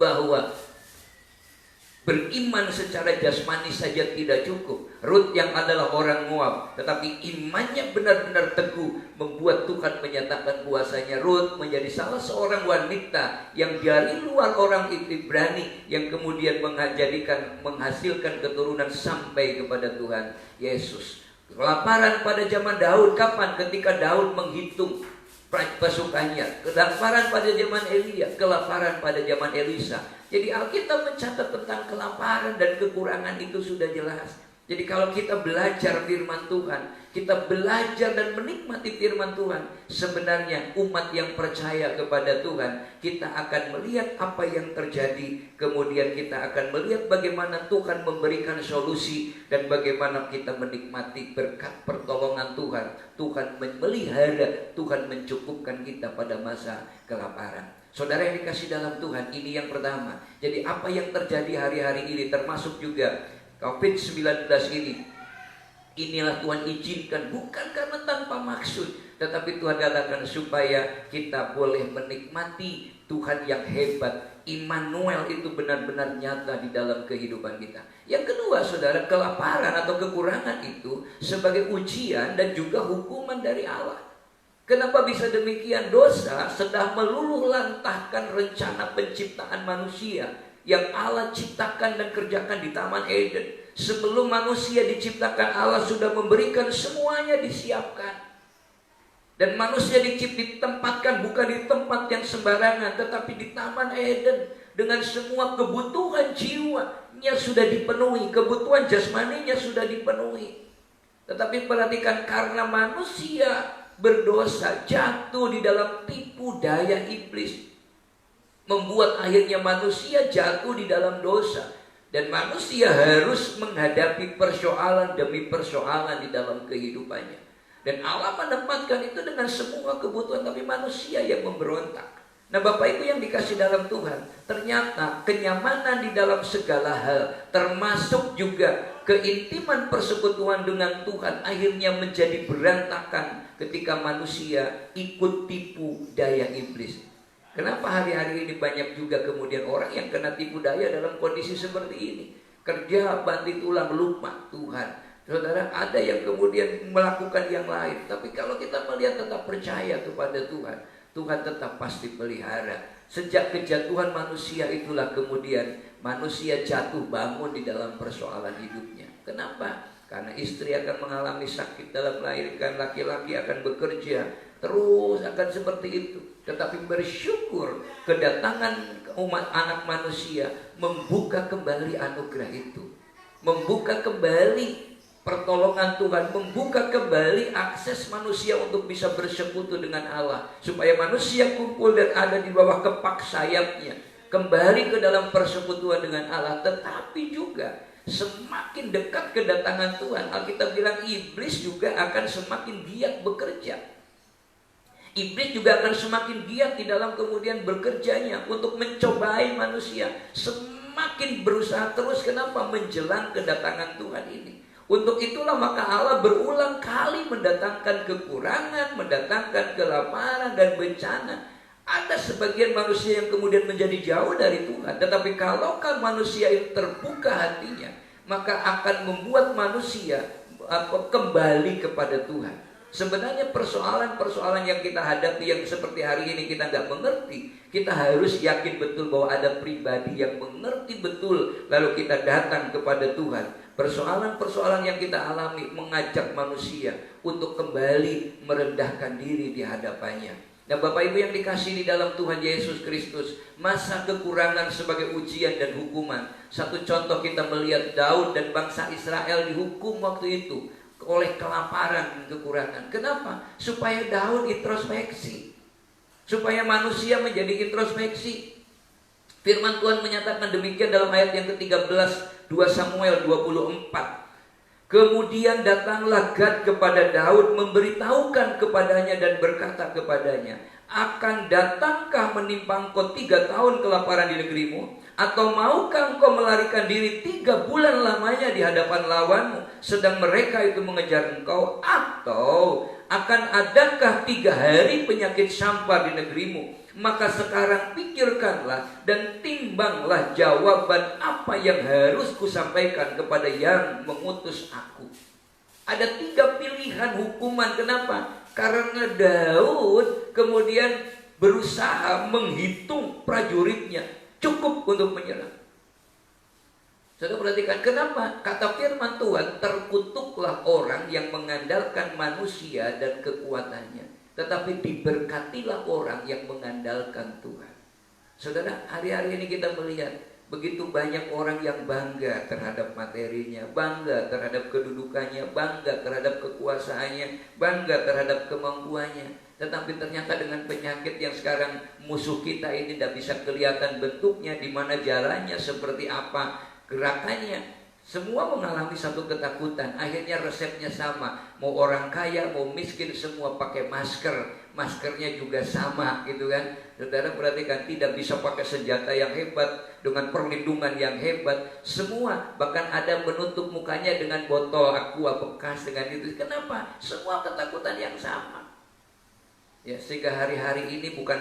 bahwa beriman secara jasmani saja tidak cukup. Ruth yang adalah orang Moab, tetapi imannya benar-benar teguh, membuat Tuhan menyatakan kuasanya. Ruth menjadi salah seorang wanita yang dari luar orang Ibrani, yang kemudian menghasilkan keturunan sampai kepada Tuhan Yesus. Kelaparan pada zaman Daud, kapan? Ketika Daud menghitung pasukannya. Kelaparan pada zaman Elia, kelaparan pada zaman Elisa. Jadi Alkitab mencatat tentang kelaparan dan kekurangan itu sudah jelas. Jadi kalau kita belajar firman Tuhan, kita belajar dan menikmati firman Tuhan, sebenarnya umat yang percaya kepada Tuhan, kita akan melihat apa yang terjadi. Kemudian kita akan melihat bagaimana Tuhan memberikan solusi, dan bagaimana kita menikmati berkat pertolongan Tuhan. Tuhan memelihara, Tuhan mencukupkan kita pada masa kelaparan. Saudara yang dikasih dalam Tuhan, ini yang pertama. Jadi apa yang terjadi hari-hari ini, termasuk juga COVID-19 ini, inilah Tuhan izinkan, bukan karena tanpa maksud, tetapi Tuhan katakan supaya kita boleh menikmati Tuhan yang hebat. Immanuel itu benar-benar nyata di dalam kehidupan kita. Yang kedua, saudara, kelaparan atau kekurangan itu sebagai ujian dan juga hukuman dari Allah. Kenapa bisa demikian? Dosa sedang meluluh lantahkan rencana penciptaan manusia yang Allah ciptakan dan kerjakan di Taman Eden. Sebelum manusia diciptakan, Allah sudah memberikan semuanya, disiapkan. Dan manusia ditempatkan bukan di tempat yang sembarangan, tetapi di Taman Eden, dengan semua kebutuhan jiwanya sudah dipenuhi, kebutuhan jasmaninya sudah dipenuhi. Tetapi perhatikan, karena manusia berdosa, jatuh di dalam tipu daya iblis, membuat akhirnya manusia jatuh di dalam dosa. Dan manusia harus menghadapi persoalan demi persoalan di dalam kehidupannya. Dan Allah menempatkan itu dengan semua kebutuhan, tapi manusia yang memberontak. Nah Bapak Ibu yang dikasih dalam Tuhan, ternyata kenyamanan di dalam segala hal, termasuk juga keintiman persekutuan dengan Tuhan, akhirnya menjadi berantakan ketika manusia ikut tipu daya iblis. Kenapa hari-hari ini banyak juga kemudian orang yang kena tipu daya dalam kondisi seperti ini? Kerja banting tulang, lupa Tuhan. Saudara, ada yang kemudian melakukan yang lain. Tapi kalau kita melihat tetap percaya kepada Tuhan, Tuhan tetap pasti pelihara. Sejak kejatuhan manusia itulah kemudian manusia jatuh bangun di dalam persoalan hidupnya. Kenapa? Karena istri akan mengalami sakit dalam melahirkan, laki-laki akan bekerja, terus akan seperti itu. Tetapi bersyukur kedatangan umat anak manusia membuka kembali anugerah itu, membuka kembali pertolongan Tuhan, membuka kembali akses manusia untuk bisa bersekutu dengan Allah, supaya manusia kumpul dan ada di bawah kepak sayapnya, kembali ke dalam persekutuan dengan Allah. Tetapi juga semakin dekat kedatangan Tuhan, Alkitab bilang iblis juga akan semakin giat bekerja. Iblis juga akan semakin giat di dalam kemudian bekerjanya untuk mencobai manusia, semakin berusaha terus. Kenapa? Menjelang kedatangan Tuhan ini. Untuk itulah maka Allah berulang kali mendatangkan kekurangan, mendatangkan kelaparan dan bencana. Ada sebagian manusia yang kemudian menjadi jauh dari Tuhan. Tetapi kalau manusia itu terbuka hatinya, maka akan membuat manusia kembali kepada Tuhan. Sebenarnya persoalan-persoalan yang kita hadapi yang seperti hari ini kita nggak mengerti, kita harus yakin betul bahwa ada pribadi yang mengerti betul, lalu kita datang kepada Tuhan. Persoalan-persoalan yang kita alami mengajak manusia untuk kembali merendahkan diri di hadapannya. Nah Bapak Ibu yang dikasihi di dalam Tuhan Yesus Kristus, masa kekurangan sebagai ujian dan hukuman. Satu contoh kita melihat Daud dan bangsa Israel dihukum waktu itu oleh kelaparan dan kekurangan. Kenapa? Supaya Daud introspeksi, supaya manusia menjadi introspeksi. Firman Tuhan menyatakan demikian dalam ayat yang ke-13 2 Samuel 24. Kemudian datanglah Gad kepada Daud, memberitahukan kepadanya dan berkata kepadanya, akan datangkah menimpa engkau 3 tahun kelaparan di negerimu? Atau maukah engkau melarikan diri 3 bulan lamanya di hadapan lawanmu, sedang mereka itu mengejar engkau? Atau akan adakah 3 hari penyakit sampar di negerimu? Maka sekarang pikirkanlah dan timbanglah jawaban apa yang harus kusampaikan kepada yang mengutus aku. Ada 3 pilihan hukuman. Kenapa? Karena Daud kemudian berusaha menghitung prajuritnya cukup untuk menyerang. Saudara perhatikan, kenapa? Kata firman Tuhan, terkutuklah orang yang mengandalkan manusia dan kekuatannya, tetapi diberkatilah orang yang mengandalkan Tuhan. Saudara, hari-hari ini kita melihat begitu banyak orang yang bangga terhadap materinya, bangga terhadap kedudukannya, bangga terhadap kekuasaannya, bangga terhadap kemampuannya. Tetapi ternyata dengan penyakit yang sekarang musuh kita ini tidak bisa kelihatan bentuknya, di mana jalannya, seperti apa gerakannya, semua mengalami satu ketakutan. Akhirnya resepnya sama, mau orang kaya mau miskin semua pakai masker, maskernya juga sama gitu kan. Saudara perhatikan, tidak bisa pakai senjata yang hebat, dengan perlindungan yang hebat, semua bahkan ada menutup mukanya dengan botol aqua bekas dengan itu. Kenapa? Semua ketakutan yang sama. Ya, sehingga hari-hari ini bukan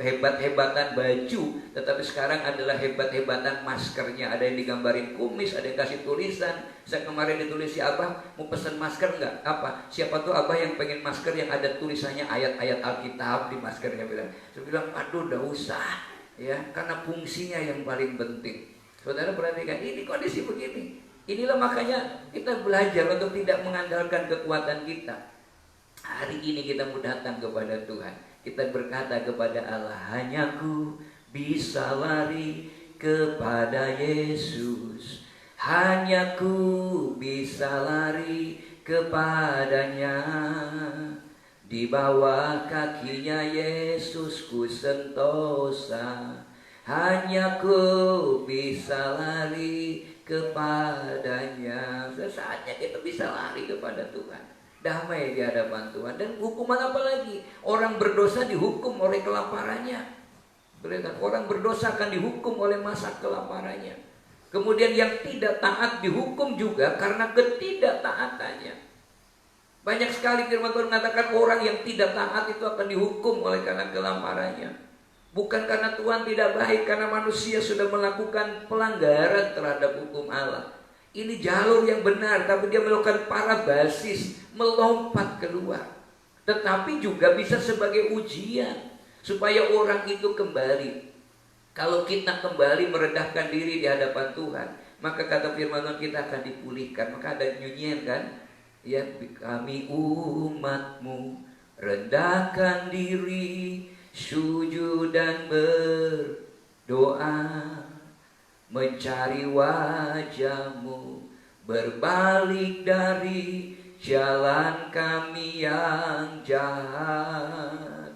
hebat-hebatan baju, tetapi sekarang adalah hebat-hebatan maskernya. Ada yang digambarin kumis, ada yang kasih tulisan. Saya kemarin ditulis, si Abah mau pesan masker enggak? Apa? Siapa tuh Abah yang pengen masker yang ada tulisannya ayat-ayat Alkitab di maskernya bilang. Saya bilang, aduh udah usah ya, karena fungsinya yang paling penting. Saudara perhatikan, ini kondisi begini. Inilah makanya kita belajar untuk tidak mengandalkan kekuatan kita. Hari ini kita mau datang kepada Tuhan. Kita berkata kepada Allah, hanya ku bisa lari kepada Yesus, hanya ku bisa lari kepadanya. Di bawah kakinya Yesus ku sentosa, hanya ku bisa lari kepadanya. Saatnya kita bisa lari kepada Tuhan, damai di hadapan Tuhan. Dan hukuman apa lagi? Orang berdosa dihukum oleh kelaparannya. Orang berdosa akan dihukum oleh masa kelaparannya. Kemudian yang tidak taat dihukum juga karena ketidaktaatannya. Banyak sekali firman Tuhan mengatakan orang yang tidak taat itu akan dihukum oleh karena kelaparannya. Bukan karena Tuhan tidak baik, karena manusia sudah melakukan pelanggaran terhadap hukum Allah. Ini jalur yang benar, tapi dia melakukan parabasis, melompat keluar. Tetapi juga bisa sebagai ujian supaya orang itu kembali. Kalau kita kembali merendahkan diri di hadapan Tuhan, maka kata firman Tuhan kita akan dipulihkan. Maka ada nyanyian kan, ya, kami umatmu rendahkan diri, sujud dan berdoa, mencari wajah-Mu, berbalik dari jalan kami yang jahat.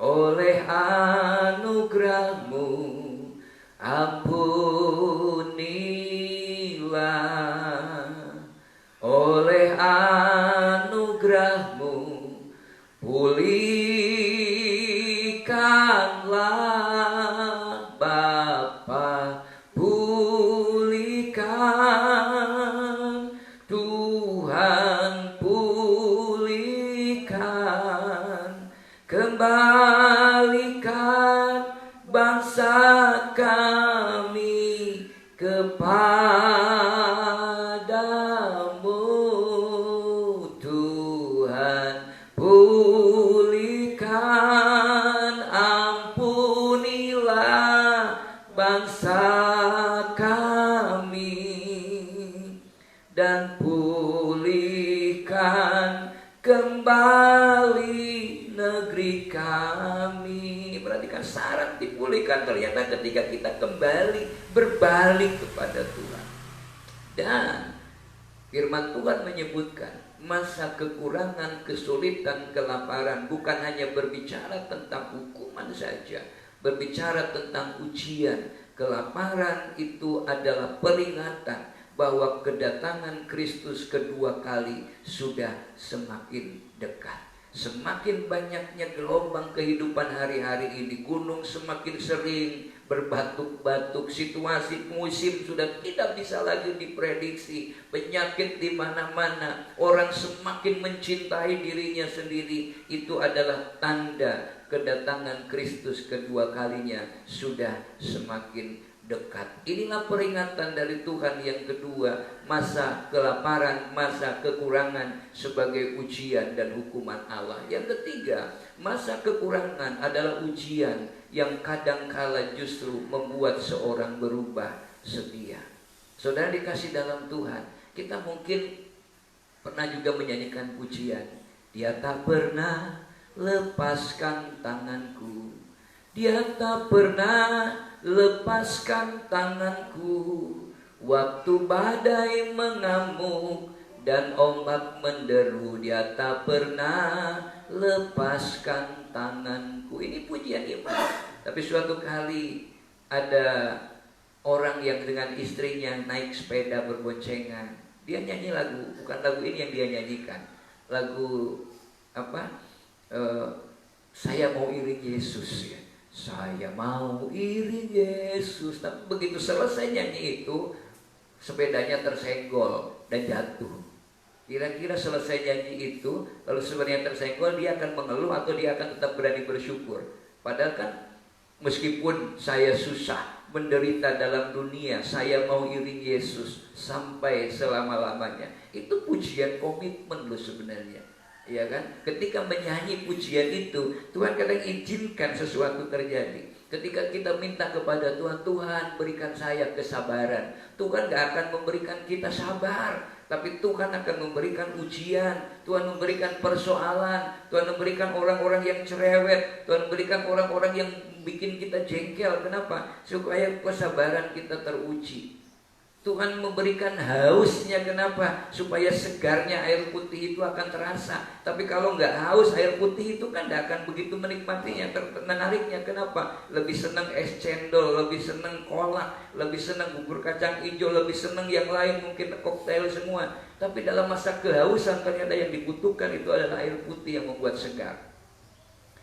Oleh anugerah-Mu ampunilah, oleh anugerah-Mu pulihkanlah Bapa, pulihkan Tuhan, pulihkan, kembalikan bangsa kami kepadamu Tuhan, pulihkan, ampunilah bangsa kami, dan pulihkan kembali negeri kami. Perhatikan, syarat dipulihkan ternyata ketika kita kembali berbalik kepada Tuhan. Dan firman Tuhan menyebutkan masa kekurangan, kesulitan, kelaparan bukan hanya berbicara tentang hukuman saja, berbicara tentang ujian. Kelaparan itu adalah peringatan bahwa kedatangan Kristus kedua kali sudah semakin dekat. Semakin banyaknya gelombang kehidupan hari-hari ini, gunung semakin sering berbatuk-batuk, situasi musim sudah tidak bisa lagi diprediksi, penyakit di mana-mana, orang semakin mencintai dirinya sendiri. Itu adalah tanda kedatangan Kristus kedua kalinya sudah semakin dekat. Inilah peringatan dari Tuhan yang kedua, masa kelaparan, masa kekurangan sebagai ujian dan hukuman Allah. Yang ketiga, masa kekurangan adalah ujian yang kadangkala justru membuat seorang berubah setia. Saudara dikasih dalam Tuhan, kita mungkin pernah juga menyanyikan pujian, Dia tak pernah lepaskan tanganku, Dia tak pernah lepaskan tanganku, waktu badai mengamuk dan ombak menderu, Dia tak pernah lepaskan tanganku. Ini pujian iman. Tapi suatu kali ada orang yang dengan istrinya naik sepeda berboncengan. Dia nyanyi lagu, bukan lagu ini yang dia nyanyikan, lagu apa? Saya mau iring Yesus, ya. Saya mau iring Yesus. Tapi begitu selesai nyanyi itu, sepedanya tersenggol dan jatuh. Kira-kira selesai nyanyi itu, lalu sebenarnya tersenggol, dia akan mengeluh atau dia akan tetap berani bersyukur? Padahal kan meskipun saya susah, menderita dalam dunia, saya mau iring Yesus sampai selama-lamanya. Itu pujian komitmen loh sebenarnya. Ya kan? Ketika menyanyi pujian itu, Tuhan kadang izinkan sesuatu terjadi. Ketika kita minta kepada Tuhan, Tuhan berikan saya kesabaran, Tuhan gak akan memberikan kita sabar, tapi Tuhan akan memberikan ujian. Tuhan memberikan persoalan, Tuhan memberikan orang-orang yang cerewet, Tuhan memberikan orang-orang yang bikin kita jengkel. Kenapa? Supaya kesabaran kita teruji. Tuhan memberikan hausnya, kenapa? Supaya segarnya air putih itu akan terasa. Tapi kalau nggak haus, air putih itu kan nggak akan begitu menikmatinya, menariknya. Kenapa? Lebih senang es cendol, lebih senang kolak, lebih senang bubur kacang hijau, lebih senang yang lain, mungkin koktail semua. Tapi dalam masa kehausan ternyata yang dibutuhkan itu adalah air putih yang membuat segar.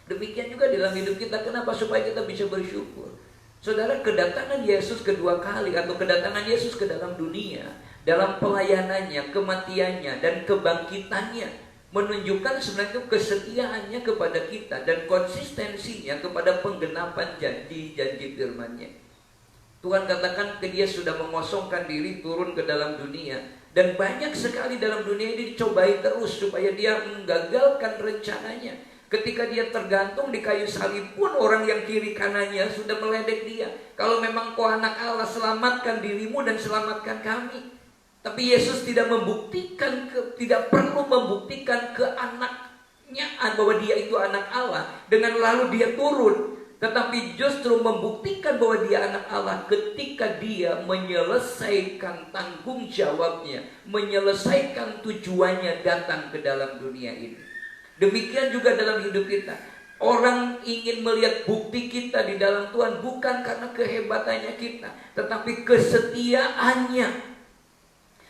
Demikian juga dalam hidup kita. Kenapa? Supaya kita bisa bersyukur. Saudara, kedatangan Yesus kedua kali atau kedatangan Yesus ke dalam dunia, dalam pelayanannya, kematiannya, dan kebangkitannya menunjukkan sebenarnya kesetiaannya kepada kita dan konsistensinya kepada penggenapan janji-janji firman-Nya. Tuhan katakan ke dia sudah mengosongkan diri turun ke dalam dunia, dan banyak sekali dalam dunia ini dicobai terus supaya dia menggagalkan rencananya. Ketika dia tergantung di kayu salib pun orang yang kiri kanannya sudah meledek dia. Kalau memang kau anak Allah, selamatkan dirimu dan selamatkan kami. Tapi Yesus tidak membuktikan, tidak perlu membuktikan ke anaknya bahwa dia itu anak Allah dengan lalu dia turun. Tetapi justru membuktikan bahwa dia anak Allah ketika dia menyelesaikan tanggung jawabnya, menyelesaikan tujuannya datang ke dalam dunia ini. Demikian juga dalam hidup kita. Orang ingin melihat bukti kita di dalam Tuhan bukan karena kehebatannya kita, tetapi kesetiaannya.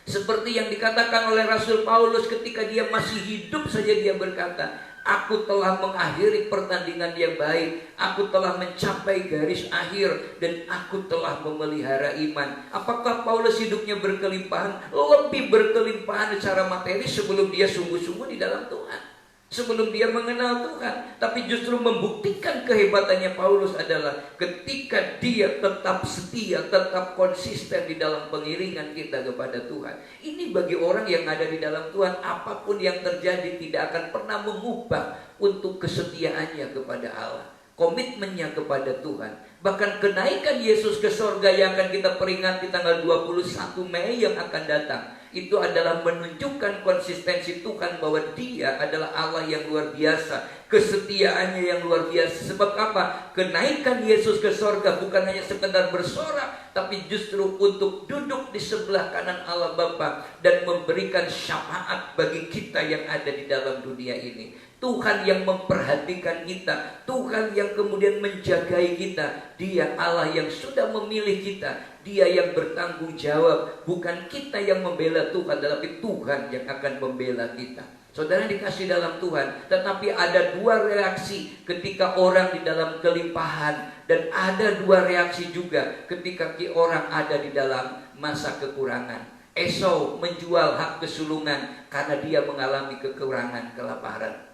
Seperti yang dikatakan oleh Rasul Paulus ketika dia masih hidup saja, dia berkata, aku telah mengakhiri pertandingan yang baik, aku telah mencapai garis akhir, dan aku telah memelihara iman. Apakah Paulus hidupnya berkelimpahan? Lebih berkelimpahan secara materi sebelum dia sungguh-sungguh di dalam Tuhan, sebelum dia mengenal Tuhan. Tapi justru membuktikan kehebatannya Paulus adalah ketika dia tetap setia, tetap konsisten di dalam pengiringan kita kepada Tuhan. Ini bagi orang yang ada di dalam Tuhan, apapun yang terjadi tidak akan pernah mengubah untuk kesetiaannya kepada Allah, komitmennya kepada Tuhan. Bahkan kenaikan Yesus ke sorga yang akan kita peringati tanggal 21 Mei yang akan datang, itu adalah menunjukkan konsistensi Tuhan bahwa dia adalah Allah yang luar biasa, kesetiaannya yang luar biasa. Sebab apa? Kenaikan Yesus ke sorga bukan hanya sekedar bersorak, tapi justru untuk duduk di sebelah kanan Allah Bapa dan memberikan syafaat bagi kita yang ada di dalam dunia ini. Tuhan yang memperhatikan kita, Tuhan yang kemudian menjagai kita. Dia Allah yang sudah memilih kita, Dia yang bertanggung jawab. Bukan kita yang membela Tuhan, tetapi Tuhan yang akan membela kita. Saudara dikasih dalam Tuhan, tetapi ada dua reaksi ketika orang di dalam kelimpahan, dan ada dua reaksi juga ketika orang ada di dalam masa kekurangan. Esau menjual hak kesulungan karena dia mengalami kekurangan, kelaparan.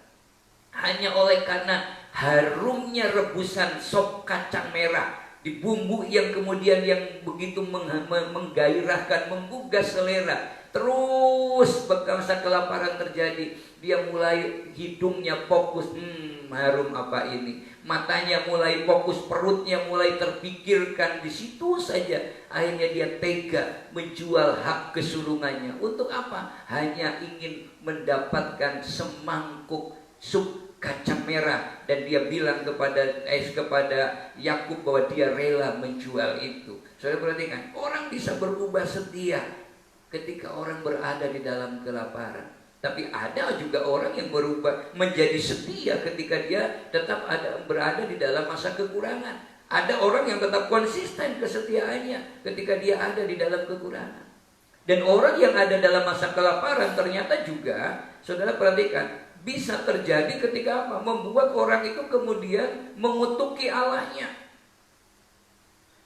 Hanya oleh karena harumnya rebusan sop kacang merah, di bumbu yang kemudian yang begitu menggairahkan, menggugah selera. Terus masa kelaparan terjadi, dia mulai hidungnya fokus, harum apa ini. Matanya mulai fokus, perutnya mulai terpikirkan di situ saja. Akhirnya dia tega menjual hak kesulungannya. Untuk apa? Hanya ingin mendapatkan semangkuk sup kacang merah, dan dia bilang kepada Yakub bahwa dia rela menjual itu. Saudara perhatikan, orang bisa berubah setia ketika orang berada di dalam kelaparan. Tapi ada juga orang yang berubah menjadi setia ketika dia tetap berada di dalam masa kekurangan. Ada orang yang tetap konsisten kesetiaannya ketika dia ada di dalam kekurangan. Dan orang yang ada dalam masa kelaparan ternyata juga, saudara perhatikan, bisa terjadi ketika apa? Membuat orang itu kemudian mengutuki Allahnya.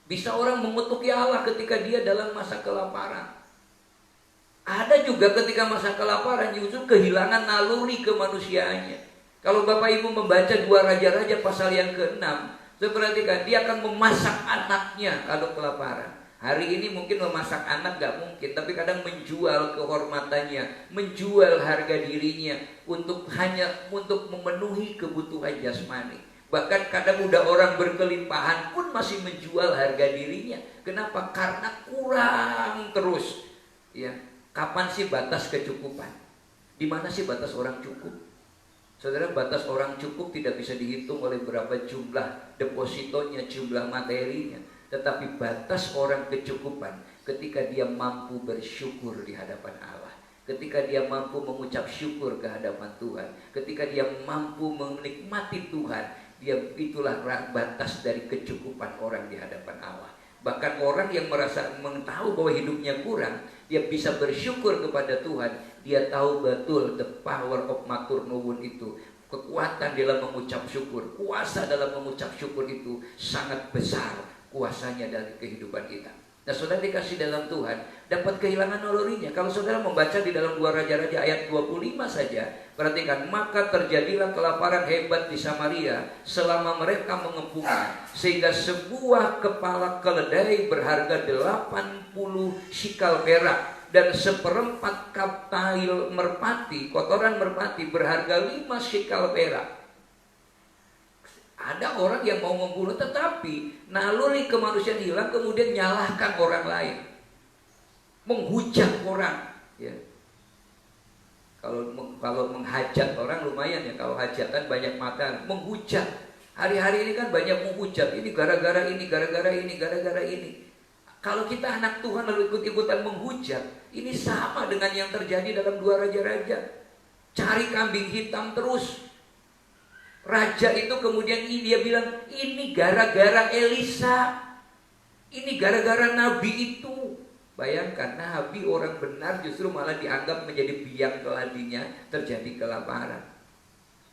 Bisa orang mengutuki Allah ketika dia dalam masa kelaparan. Ada juga ketika masa kelaparan justru kehilangan naluri kemanusiaannya. Kalau Bapak Ibu membaca 2 Raja-Raja pasal yang ke-6, saya perhatikan, dia akan memasak anaknya kalau kelaparan. Hari ini mungkin memasak anak gak mungkin, tapi kadang menjual kehormatannya, menjual harga dirinya hanya untuk memenuhi kebutuhan jasmani. Bahkan kadang udah orang berkelimpahan pun masih menjual harga dirinya. Kenapa? Karena kurang terus. Ya, kapan sih batas kecukupan? Di mana sih batas orang cukup? Saudara, batas orang cukup tidak bisa dihitung oleh berapa jumlah depositonya, jumlah materinya. Tetapi batas orang kecukupan ketika dia mampu bersyukur di hadapan Allah, ketika dia mampu mengucap syukur ke hadapan Tuhan, ketika dia mampu menikmati Tuhan, itulah batas dari kecukupan orang di hadapan Allah. Bahkan orang yang merasa mengetahui bahwa hidupnya kurang, dia bisa bersyukur kepada Tuhan. Dia tahu betul the power of matur nuwun itu. Kekuatan dalam mengucap syukur, kuasa dalam mengucap syukur itu sangat besar kuasanya dari kehidupan kita. Nah, saudara dikasih dalam Tuhan, dapat kehilangan nalurinya. Kalau saudara membaca di dalam 2 Raja-Raja ayat 25 saja, perhatikan, maka terjadilah kelaparan hebat di Samaria selama mereka mengepungi, sehingga sebuah kepala keledai berharga 80 shikal perak dan 1/4 kaptail merpati, kotoran merpati berharga 5 shikal perak. Ada orang yang mau membunuh, tetapi naluri kemanusiaan hilang, kemudian nyalahkan orang lain, menghujat orang. Ya. Kalau menghajat orang lumayan ya, kalau hajatan banyak makan, menghujat. Hari-hari ini kan banyak menghujat, ini gara-gara ini, gara-gara ini, gara-gara ini. Kalau kita anak Tuhan lalu ikut-ikutan menghujat, ini sama dengan yang terjadi dalam 2 Raja-Raja. Cari kambing hitam terus. Raja itu kemudian dia bilang, ini gara-gara Elisa, ini gara-gara nabi itu. Bayangkan, nabi orang benar justru malah dianggap menjadi biang keladinya terjadi kelaparan.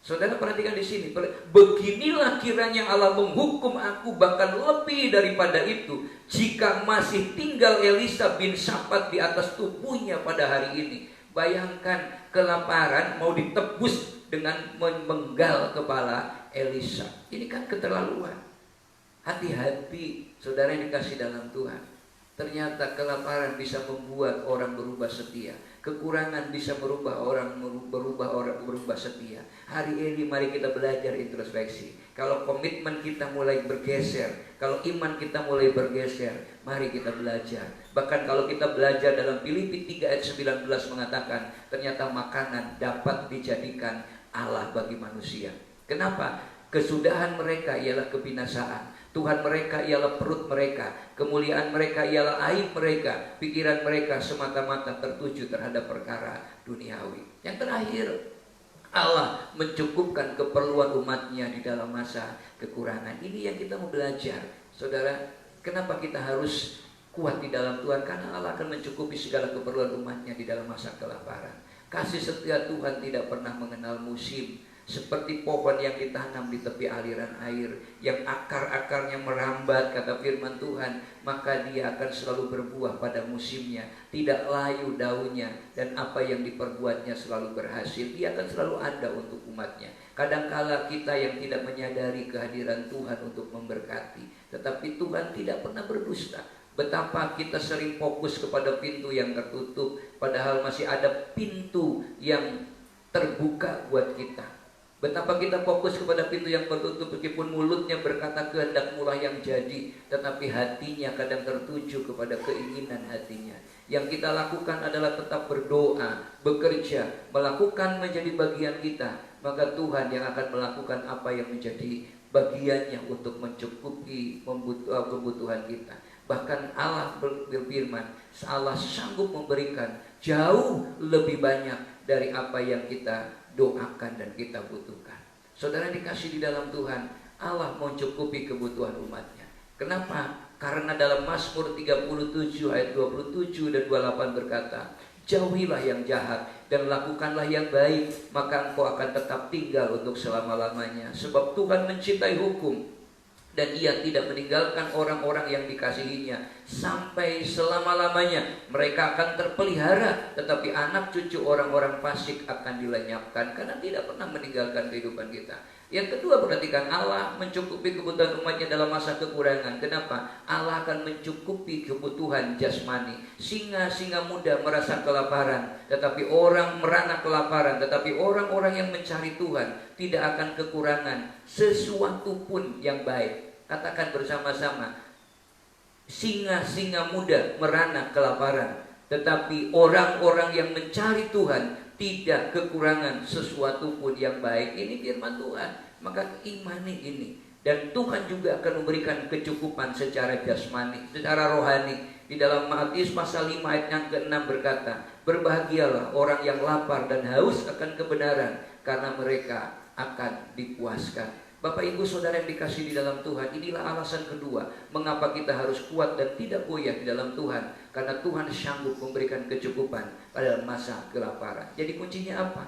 Saudara perhatikan di sini, beginilah kiranya Allah menghukum aku, bahkan lebih daripada itu, jika masih tinggal Elisa bin Shafat di atas tubuhnya pada hari ini. Bayangkan, kelaparan mau ditebus dengan memenggal kepala Elisa. Ini kan keterlaluan. Hati-hati saudara yang dikasih dalam Tuhan. Ternyata kelaparan bisa membuat orang berubah setia. Kekurangan bisa merubah orang berubah setia. Hari ini mari kita belajar introspeksi. Kalau komitmen kita mulai bergeser, kalau iman kita mulai bergeser, mari kita belajar. Bahkan kalau kita belajar dalam Filipi 3 ayat 19 mengatakan, ternyata makanan dapat dijadikan Allah bagi manusia. Kenapa? Kesudahan mereka ialah kebinasaan. Tuhan mereka ialah perut mereka. Kemuliaan mereka ialah aib mereka. Pikiran mereka semata-mata tertuju terhadap perkara duniawi. Yang terakhir, Allah mencukupkan keperluan umatnya di dalam masa kekurangan. Ini yang kita mau belajar. Saudara, kenapa kita harus kuat di dalam Tuhan? Karena Allah akan mencukupi segala keperluan umatnya di dalam masa kelaparan. Kasih setia Tuhan tidak pernah mengenal musim. Seperti pohon yang ditanam di tepi aliran air, yang akar-akarnya merambat, kata firman Tuhan, maka dia akan selalu berbuah pada musimnya, tidak layu daunnya, dan apa yang diperbuatnya selalu berhasil. Dia akan selalu ada untuk umatnya. Kadangkala kita yang tidak menyadari kehadiran Tuhan untuk memberkati, tetapi Tuhan tidak pernah berdusta. Betapa kita sering fokus kepada pintu yang tertutup, padahal masih ada pintu yang terbuka buat kita. Betapa kita fokus kepada pintu yang tertutup, meskipun mulutnya berkata kehendakmulah yang jadi, tetapi hatinya kadang tertuju kepada keinginan hatinya. Yang kita lakukan adalah tetap berdoa, bekerja, melakukan menjadi bagian kita. Maka Tuhan yang akan melakukan apa yang menjadi bagiannya untuk mencukupi kebutuhan kita. Bahkan Allah berfirman, Allah sanggup memberikan jauh lebih banyak dari apa yang kita doakan dan kita butuhkan. Saudara dikasih di dalam Tuhan, Allah mencukupi kebutuhan umatnya. Kenapa? Karena dalam Mazmur 37 ayat 27 dan 28 berkata, jauhilah yang jahat dan lakukanlah yang baik, maka engkau akan tetap tinggal untuk selama-lamanya. Sebab Tuhan mencintai hukum, dan ia tidak meninggalkan orang-orang yang dikasihinya sampai selama-lamanya. Mereka akan terpelihara, tetapi anak cucu orang-orang fasik akan dilenyapkan, karena tidak pernah meninggalkan kehidupan kita. Yang kedua, perhatikan, Allah mencukupi kebutuhan umatnya dalam masa kekurangan. Kenapa? Allah akan mencukupi kebutuhan jasmani. Singa-singa muda merasa kelaparan, tetapi orang merana kelaparan, tetapi orang-orang yang mencari Tuhan tidak akan kekurangan sesuatu pun yang baik. Katakan bersama-sama, singa-singa muda merana kelaparan, tetapi orang-orang yang mencari Tuhan tidak kekurangan sesuatu pun yang baik. Ini firman Tuhan. Maka imani ini, dan Tuhan juga akan memberikan kecukupan secara jasmani, secara rohani. Di dalam Matius pasal 5 ayat yang ke-6 berkata, berbahagialah orang yang lapar dan haus akan kebenaran, karena mereka akan dipuaskan. Bapak ibu saudara yang dikasih di dalam Tuhan, inilah alasan kedua mengapa kita harus kuat dan tidak goyah di dalam Tuhan. Karena Tuhan sanggup memberikan kecukupan pada masa kelaparan. Jadi kuncinya apa?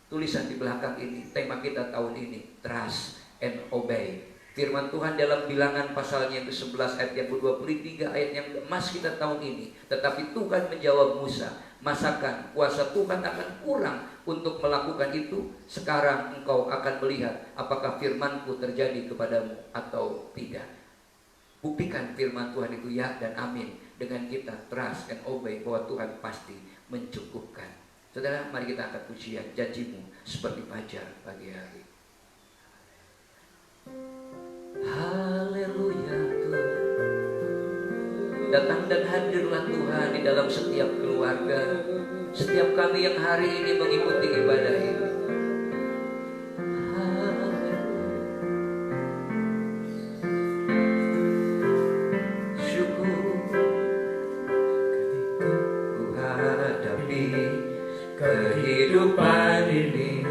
tulisan di belakang ini. Tema kita tahun ini, trust and obey. Firman Tuhan dalam Bilangan pasalnya yang ke-11 ayat yang ke-23, ayat yang emas kita tahun ini. Tetapi Tuhan menjawab Musa, masakan kuasa Tuhan akan kurang untuk melakukan itu? Sekarang engkau akan melihat apakah firmanku terjadi kepadamu atau tidak. Buktikan firman Tuhan itu ya dan amin dengan kita trust and obey bahwa Tuhan pasti mencukupkan. Saudara, mari kita angkat pujian, janjimu seperti fajar pagi hari. Haleluya Tuhan. Datang dan hadirlah Tuhan di dalam setiap keluarga, setiap kami yang hari ini mengikuti ibadah ini. Syukur ku hadapi kehidupan ini.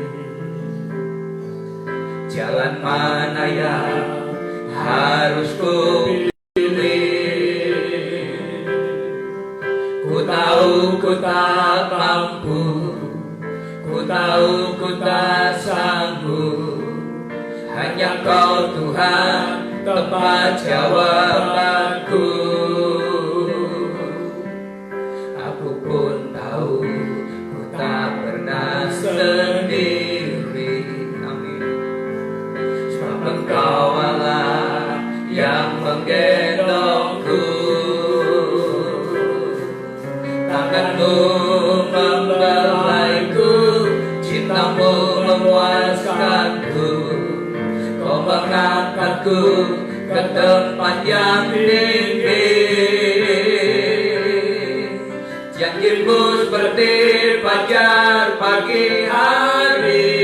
Jalan mana yang harus ku pilih? Ku tahu ku tak mampu, ku tahu ku tak sanggup. Hanya Kau Tuhan tempat jawabanku. Aku pun tahu ku tak pernah sendiri. Amin. Sebab Engkau Allah yang menggendongku. Tanganmu membelaiku, cintamu memuaskanku. Kau mengangkatku ke tempat yang tinggi. Janjimu seperti fajar pagi hari,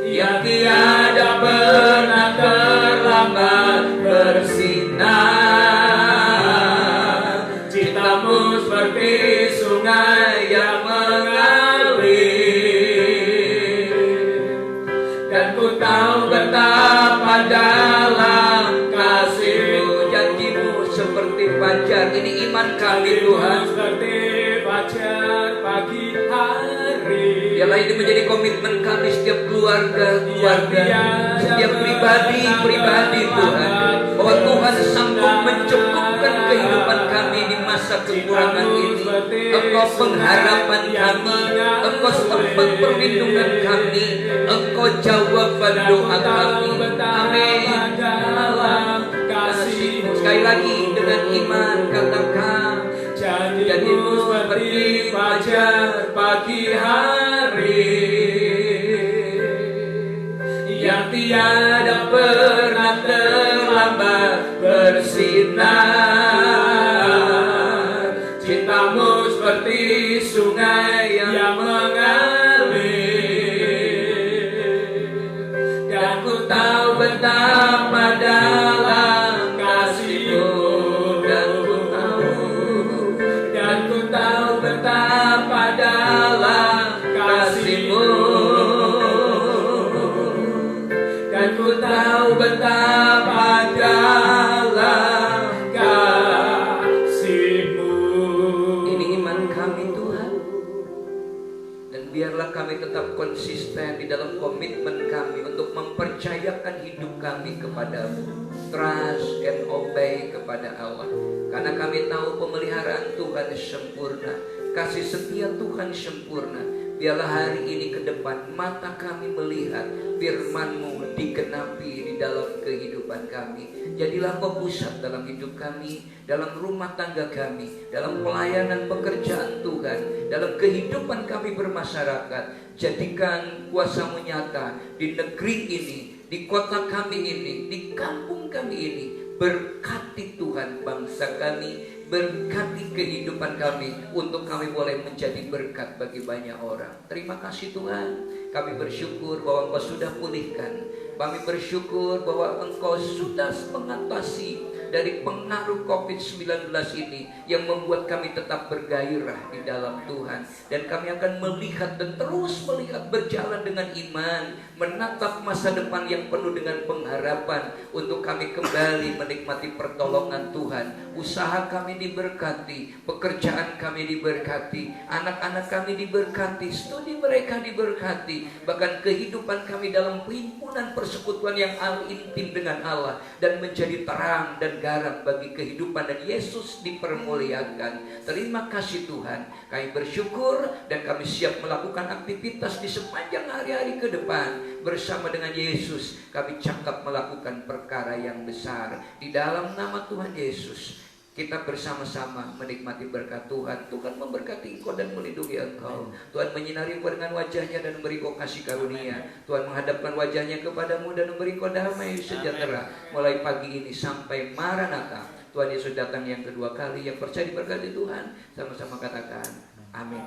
yang tiada pernah terlambat bersinar. Cintamu seperti sungai yang mengalir, dan ku tahu betapa dalam kasih-Mu. Janjimu seperti fajar. Ini iman kami Tuhan. Seperti fajar pagi hari. Biarlah ini menjadi komitmen kami, setiap keluarga, setiap pribadi Tuhan, bahwa Tuhan sanggup mencukupkan kehidupan kami di masa kekurangan ini. Engkau pengharapan kami, Engkau tempat perlindungan kami, Engkau jawaban doa kami. Amin. Kasih-Mu. Sekali lagi dengan iman katakan, janjimu seperti fajar pagi hari, yang tiada pernah terlambat bersinar. Cintamu seperti sungai yang mengalir, dan ku tahu betapa dalam kasih-Mu. Dan ku tahu betapa dalam kasih-Mu. Dan ku tahu betapa dalam kasih-Mu. Ini iman kami Tuhan. Dan biarlah kami tetap konsisten di dalam komitmen kami untuk mempercayakan hidup kami kepada-Mu. Trust and obey kepada Allah. Karena kami tahu pemeliharaan Tuhan sempurna, kasih setia Tuhan sempurna. Biarlah hari ini ke depan mata kami melihat firman-Mu digenapi di dalam kehidupan kami. Jadilah Kau pusat dalam hidup kami, dalam rumah tangga kami, dalam pelayanan pekerjaan Tuhan, dalam kehidupan kami bermasyarakat. Jadikan kuasa-Mu nyata di negeri ini, di kota kami ini, di kampung kami ini. Berkati Tuhan bangsa kami, berkati kehidupan kami, untuk kami boleh menjadi berkat bagi banyak orang. Terima kasih Tuhan. Kami bersyukur bahwa Engkau sudah pulihkan. Kami bersyukur bahwa Engkau sudah mengatasi dari pengaruh COVID-19 ini yang membuat kami tetap bergairah di dalam Tuhan. Dan kami akan melihat dan terus melihat berjalan dengan iman, menatap masa depan yang penuh dengan pengharapan untuk kami kembali menikmati pertolongan Tuhan. Usaha kami diberkati, pekerjaan kami diberkati, anak-anak kami diberkati, studi mereka diberkati, bahkan kehidupan kami dalam perhimpunan persekutuan yang intim dengan Allah dan menjadi terang dan garam bagi kehidupan, dan Yesus dipermuliakan. Terima kasih Tuhan, kami bersyukur dan kami siap melakukan aktivitas di sepanjang hari-hari ke depan bersama dengan Yesus. Kami cakap melakukan perkara yang besar di dalam nama Tuhan Yesus. Kita bersama-sama menikmati berkat Tuhan. Tuhan memberkati engkau dan melindungi engkau. Tuhan menyinari engkau dengan wajahnya dan memberi engkau kasih karunia. Tuhan menghadapkan wajahnya kepadamu dan memberi engkau damai sejahtera mulai pagi ini sampai Maranatha. Tuhan Yesus datang yang kedua kali. Yang percaya diberkati Tuhan, sama-sama katakan amin.